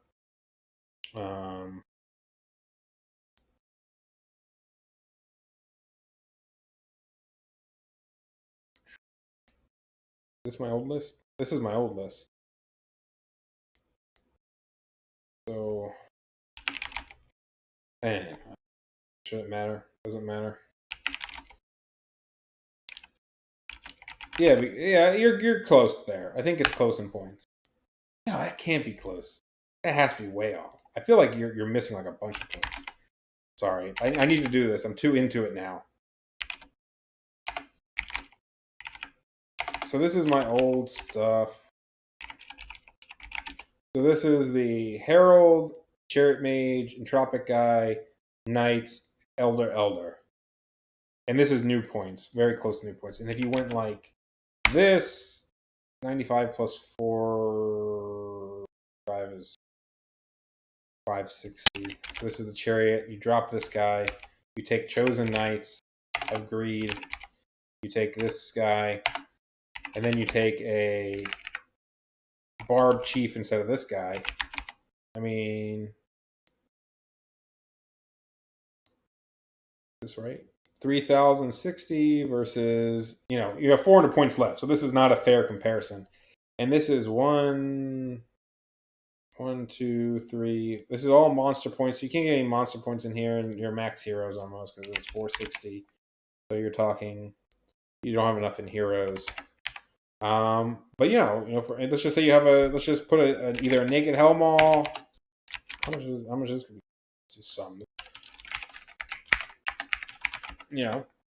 Is this my old list? This is my old list. So, man, should it matter? Doesn't matter. Yeah, you're close there. I think it's close in points. No, that can't be close. That has to be way off. I feel like you're missing like a bunch of points. Sorry, I need to do this. I'm too into it now. So this is my old stuff. So this is the Herald, Chariot Mage, Entropic Guy, Knights, Elder. And this is new points, very close to new points. And if you went like this, 95 plus 4, 5 is 560. So this is the Chariot. You drop this guy. You take Chosen Knights of Greed. You take this guy. And then you take a Barb Chief instead of this guy. I mean, is this right? 3,060 versus, you have 400 points left. So this is not a fair comparison. And this is 1, 2, 3. This is all monster points. So you can't get any monster points in here, and your max heroes almost because it's 460. So you're talking, you don't have enough in heroes. But let's just say you have let's just put either a naked Hellmaw. How much is this gonna be? It's just some.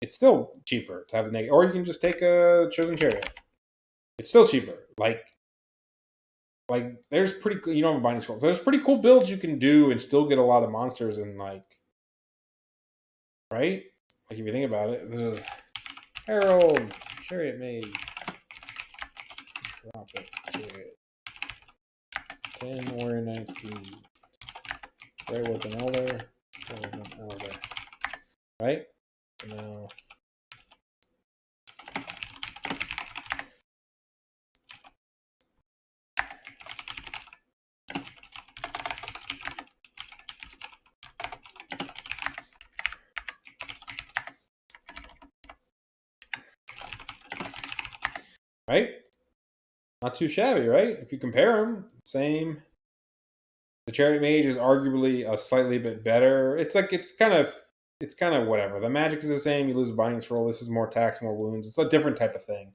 It's still cheaper to have the naked, or you can just take a Chosen Chariot. It's still cheaper. Like there's pretty. You don't have a binding scroll. There's pretty cool builds you can do and still get a lot of monsters and right. Like if you think about it, this is Herald, Chariot Mage, Tropic Chariot, 10 Warrior 19, Great Weapon Elder, right? Now, right? Not too shabby, right? If you compare them, same. The Chariot Mage is arguably a slightly bit better. It's kind of whatever. The magic is the same. You lose a binding scroll. This is more attacks, more wounds. It's a different type of thing.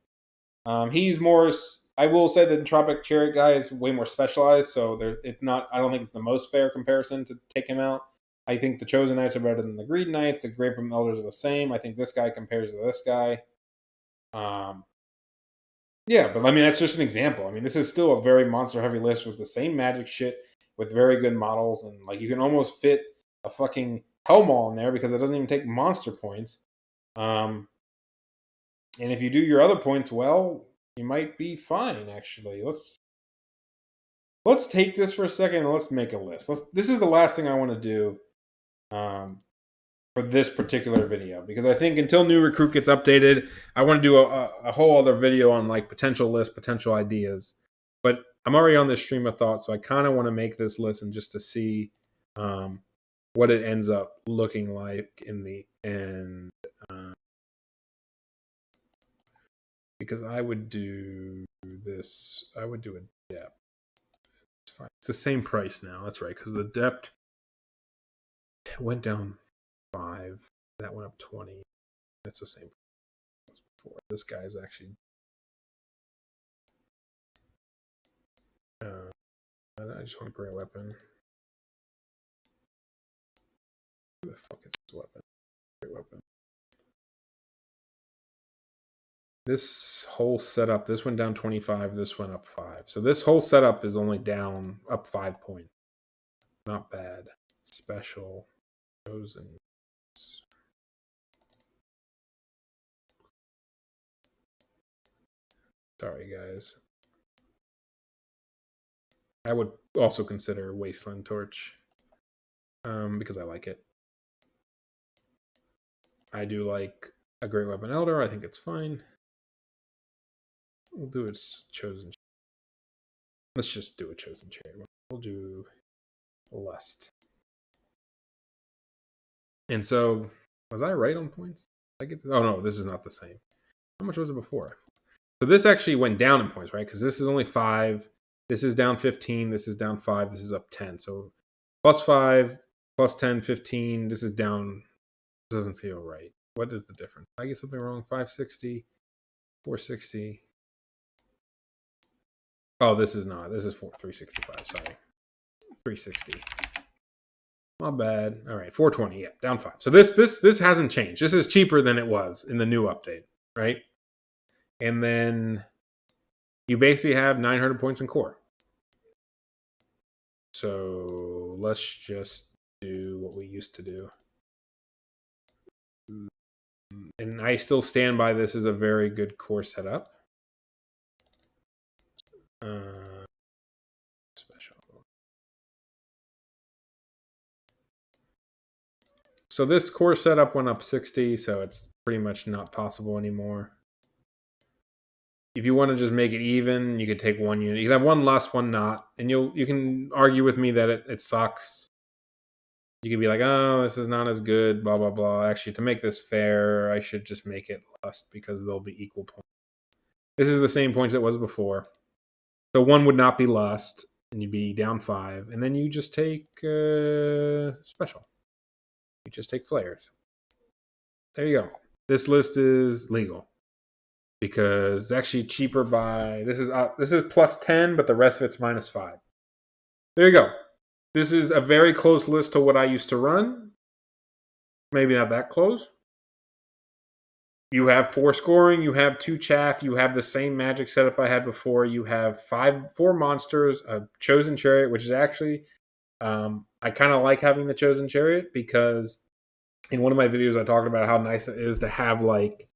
He's more. I will say that the Tropic Chariot guy is way more specialized. So it's not. I don't think it's the most fair comparison to take him out. I think the Chosen Knights are better than the Greed Knights. The Great Weapon Elders are the same. I think this guy compares to this guy. Yeah, but I mean that's just an example. I mean this is still a very monster heavy list with the same magic shit with very good models, and you can almost fit a fucking Hellmaw in there because it doesn't even take monster points. And if you do your other points well, you might be fine. Actually, let's take this for a second and let's make a list. This is the last thing I want to do for this particular video because I think until new recruit gets updated, I want to do a whole other video on potential lists, potential ideas. But I'm already on this stream of thought, so I kind of want to make this list and just to see what it ends up looking like in the end. because I would do this. I would do a depth. It's fine. It's the same price now. That's right, because the depth went down 5. That went up 20. It's the same as before. This guy's actually. I just want a great weapon. Who the fuck is this weapon? Great weapon. This whole setup, this went down 25, this went up 5. So this whole setup is only down up 5 points. Not bad. Special. Chosen. Sorry, guys. I would also consider Wasteland Torch because I like it. I do like a Great Weapon Elder. I think it's fine. We'll do its Chosen. Let's just do a Chosen Chariot. We'll do Lust. And so, was I right on points? Oh no, this is not the same. How much was it before? So this actually went down in points, right? Because this is only 5. This is down 15. This is down 5. This is up 10. So plus 5, plus 10, 15. This is down. This doesn't feel right. What is the difference? I get something wrong. 560, 460. Oh, this is not. This is 365. Sorry. 360. My bad. All right, 420. Yeah, down 5. So this hasn't changed. This is cheaper than it was in the new update, right? And then you basically have 900 points in core. So let's just do what we used to do. And I still stand by this as a very good core setup. Special. So this core setup went up 60, so it's pretty much not possible anymore. If you want to just make it even, you could take 1 unit. You can have 1 lust, 1 not, and you can argue with me that it sucks. You could be like, oh, this is not as good, blah, blah, blah. Actually, to make this fair, I should just make it lust because they'll be equal points. This is the same points it was before. So 1 would not be lust, and you'd be down 5. And then you just take special. You just take flares. There you go. This list is legal. Because it's actually cheaper by this is plus 10, but the rest of it's minus 5. There you go. This is a very close list to what I used to run. Maybe not that close. You have 4 scoring, you have 2 chaff, you have the same magic setup I had before. You have 4 monsters, a Chosen Chariot, which is actually I kind of like having the Chosen Chariot because in one of my videos I talked about how nice it is to have like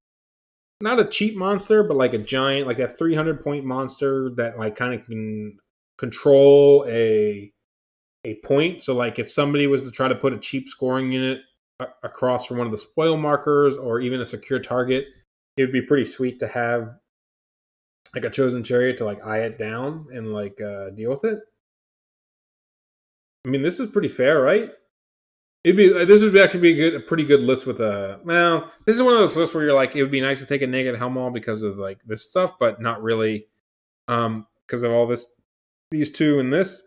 not a cheap monster, but like a giant, like a 300 point monster that like kind of can control a point. So like if somebody was to try to put a cheap scoring unit across from one of the spoil markers or even a secure target, it would be pretty sweet to have like a Chosen Chariot to like eye it down and like deal with it. I mean, this is pretty fair, right? This would actually be a pretty good list with well, this is one of those lists where you're like, it would be nice to take a negative Helmall because of like this stuff, but not really because of all these 2 and this.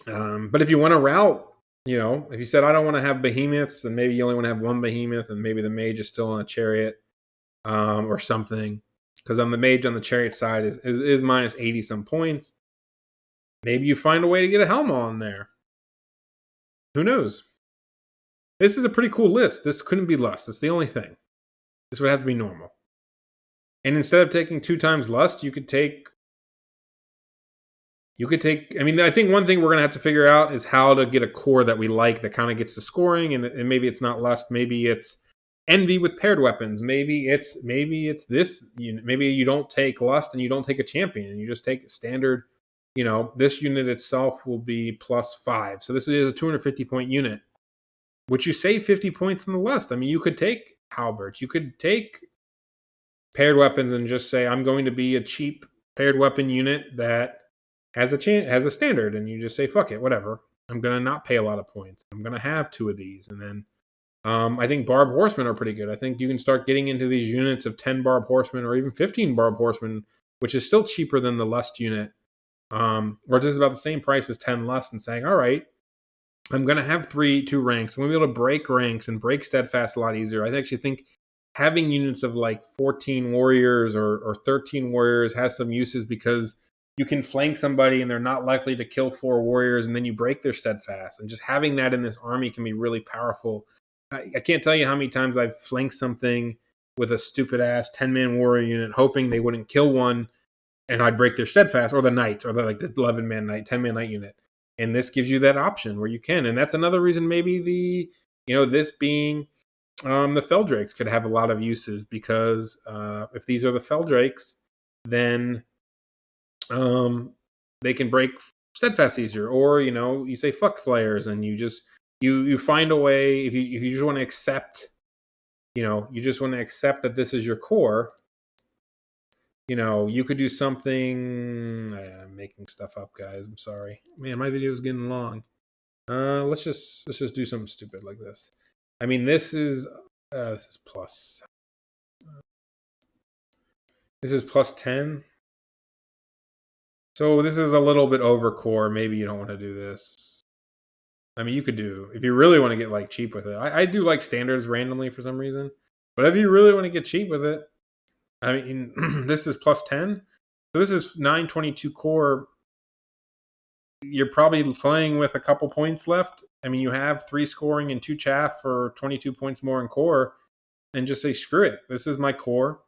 But if you want to route, if you said I don't want to have behemoths, and maybe you only want to have 1 behemoth, and maybe the mage is still on a chariot or something, because on the mage on the chariot side is minus 80 some points. Maybe you find a way to get a Helmall in there. Who knows? This is a pretty cool list. This couldn't be lust. That's the only thing. This would have to be normal. And instead of taking 2 times lust, you could take. I mean, I think one thing we're going to have to figure out is how to get a core that we like that kind of gets the scoring. And maybe it's not lust. Maybe it's envy with paired weapons. Maybe it's this. Maybe you don't take lust and you don't take a champion. And you just take standard. This unit itself will be plus 5. So this is a 250 point unit. Which you save 50 points in the list. I mean, you could take halberds. You could take paired weapons and just say, I'm going to be a cheap paired weapon unit that has a standard. And you just say, fuck it, whatever. I'm going to not pay a lot of points. I'm going to have 2 of these. And then I think Barb Horsemen are pretty good. I think you can start getting into these units of 10 Barb Horsemen or even 15 Barb Horsemen, which is still cheaper than the Lust unit, or just about the same price as 10 Lust, and saying, all right, I'm going to have two ranks. I'm going to be able to break ranks and break Steadfast a lot easier. I actually think having units of like 14 warriors or 13 warriors has some uses, because you can flank somebody and they're not likely to kill 4 warriors, and then you break their Steadfast. And just having that in this army can be really powerful. I can't tell you how many times I've flanked something with a stupid ass 10-man warrior unit, hoping they wouldn't kill one, and I'd break their Steadfast, or the knights, or the 11-man knight, 10-man knight unit. And this gives you that option where you can. And that's another reason maybe this being the Feldrakes could have a lot of uses, because if these are the Feldrakes, then they can break Steadfast easier. Or, you say fuck flares, and you find a way, if you just want to accept, that this is your core. You could do something. I'm making stuff up, guys. I'm sorry. Man, my video is getting long. Let's just do something stupid like this. I mean, this is plus. This is plus 10. So this is a little bit over core. Maybe you don't want to do this. I mean, you could do, if you really want to get like cheap with it. I do like standards randomly for some reason. But if you really want to get cheap with it, I mean, this is plus 10. So this is 922 core. You're probably playing with a couple points left. I mean, you have 3 scoring and 2 chaff for 22 points more in core. And just say, screw it. This is my core.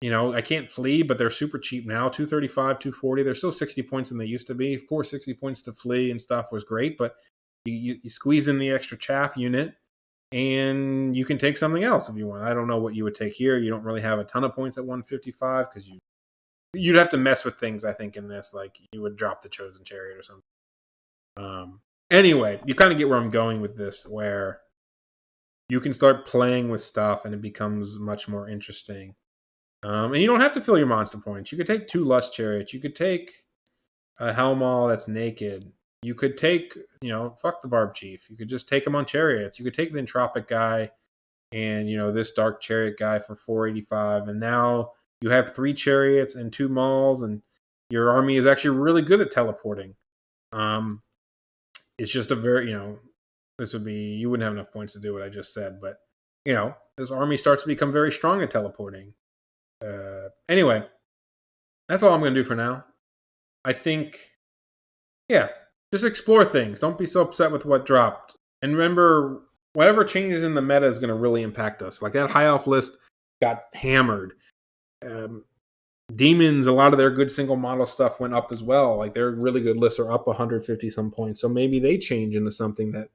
I can't flee, but they're super cheap now. 235, 240. They're still 60 points than they used to be. Of course, 60 points to flee and stuff was great, but you squeeze in the extra chaff unit, and you can take something else if you want. I don't know what you would take here. You don't really have a ton of points at 155, because you'd have to mess with things, I think, in this. Like, you would drop the Chosen Chariot or something. Anyway, you kind of get where I'm going with this, where you can start playing with stuff and it becomes much more interesting. And you don't have to fill your monster points. You could take 2 Lust Chariots. You could take a Helmall that's naked. You could take, fuck the Barb Chief. You could just take them on chariots. You could take the Entropic guy and, this Dark Chariot guy for 485. And now you have 3 chariots and 2 Mauls, and your army is actually really good at teleporting. It's just a very, this would be, you wouldn't have enough points to do what I just said, but, this army starts to become very strong at teleporting. Anyway, that's all I'm going to do for now. I think, just explore things. Don't be so upset with what dropped. And remember, whatever changes in the meta is going to really impact us. Like that High Elf list got hammered. Demons, a lot of their good single model stuff went up as well. Like their really good lists are up 150 some points. So maybe they change into something that,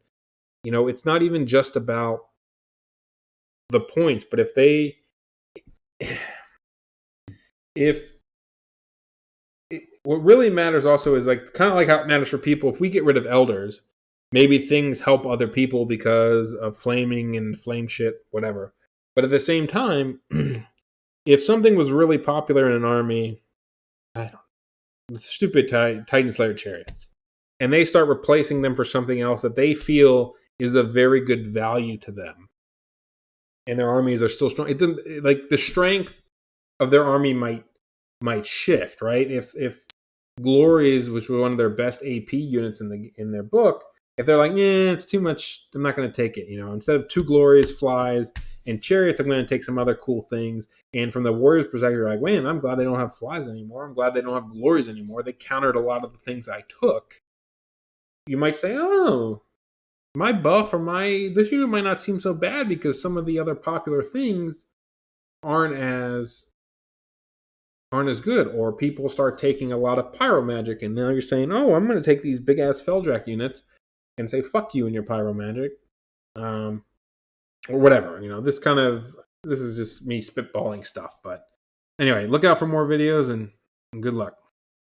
it's not even just about the points, but what really matters also is like kind of like how it matters for people. If we get rid of elders, maybe things help other people because of flaming and flame shit, whatever. But at the same time, if something was really popular in an army, I don't know, stupid Titan Slayer chariots, and they start replacing them for something else that they feel is of very good value to them, and their armies are still strong, like the strength of their army might shift, right? If Glories, which were one of their best AP units in their book, if they're like, it's too much, I'm not going to take it. Instead of 2 Glories, flies, and chariots, I'm going to take some other cool things. And from the Warriors' perspective, you're like, man, I'm glad they don't have flies anymore. I'm glad they don't have Glories anymore. They countered a lot of the things I took. You might say, oh, my buff or this unit might not seem so bad because some of the other popular things aren't as good, or people start taking a lot of pyro magic, and now you're saying, oh, I'm going to take these big ass Feldrak units and say fuck you and your pyro magic, or whatever. This is just me spitballing stuff. But anyway, look out for more videos, and good luck.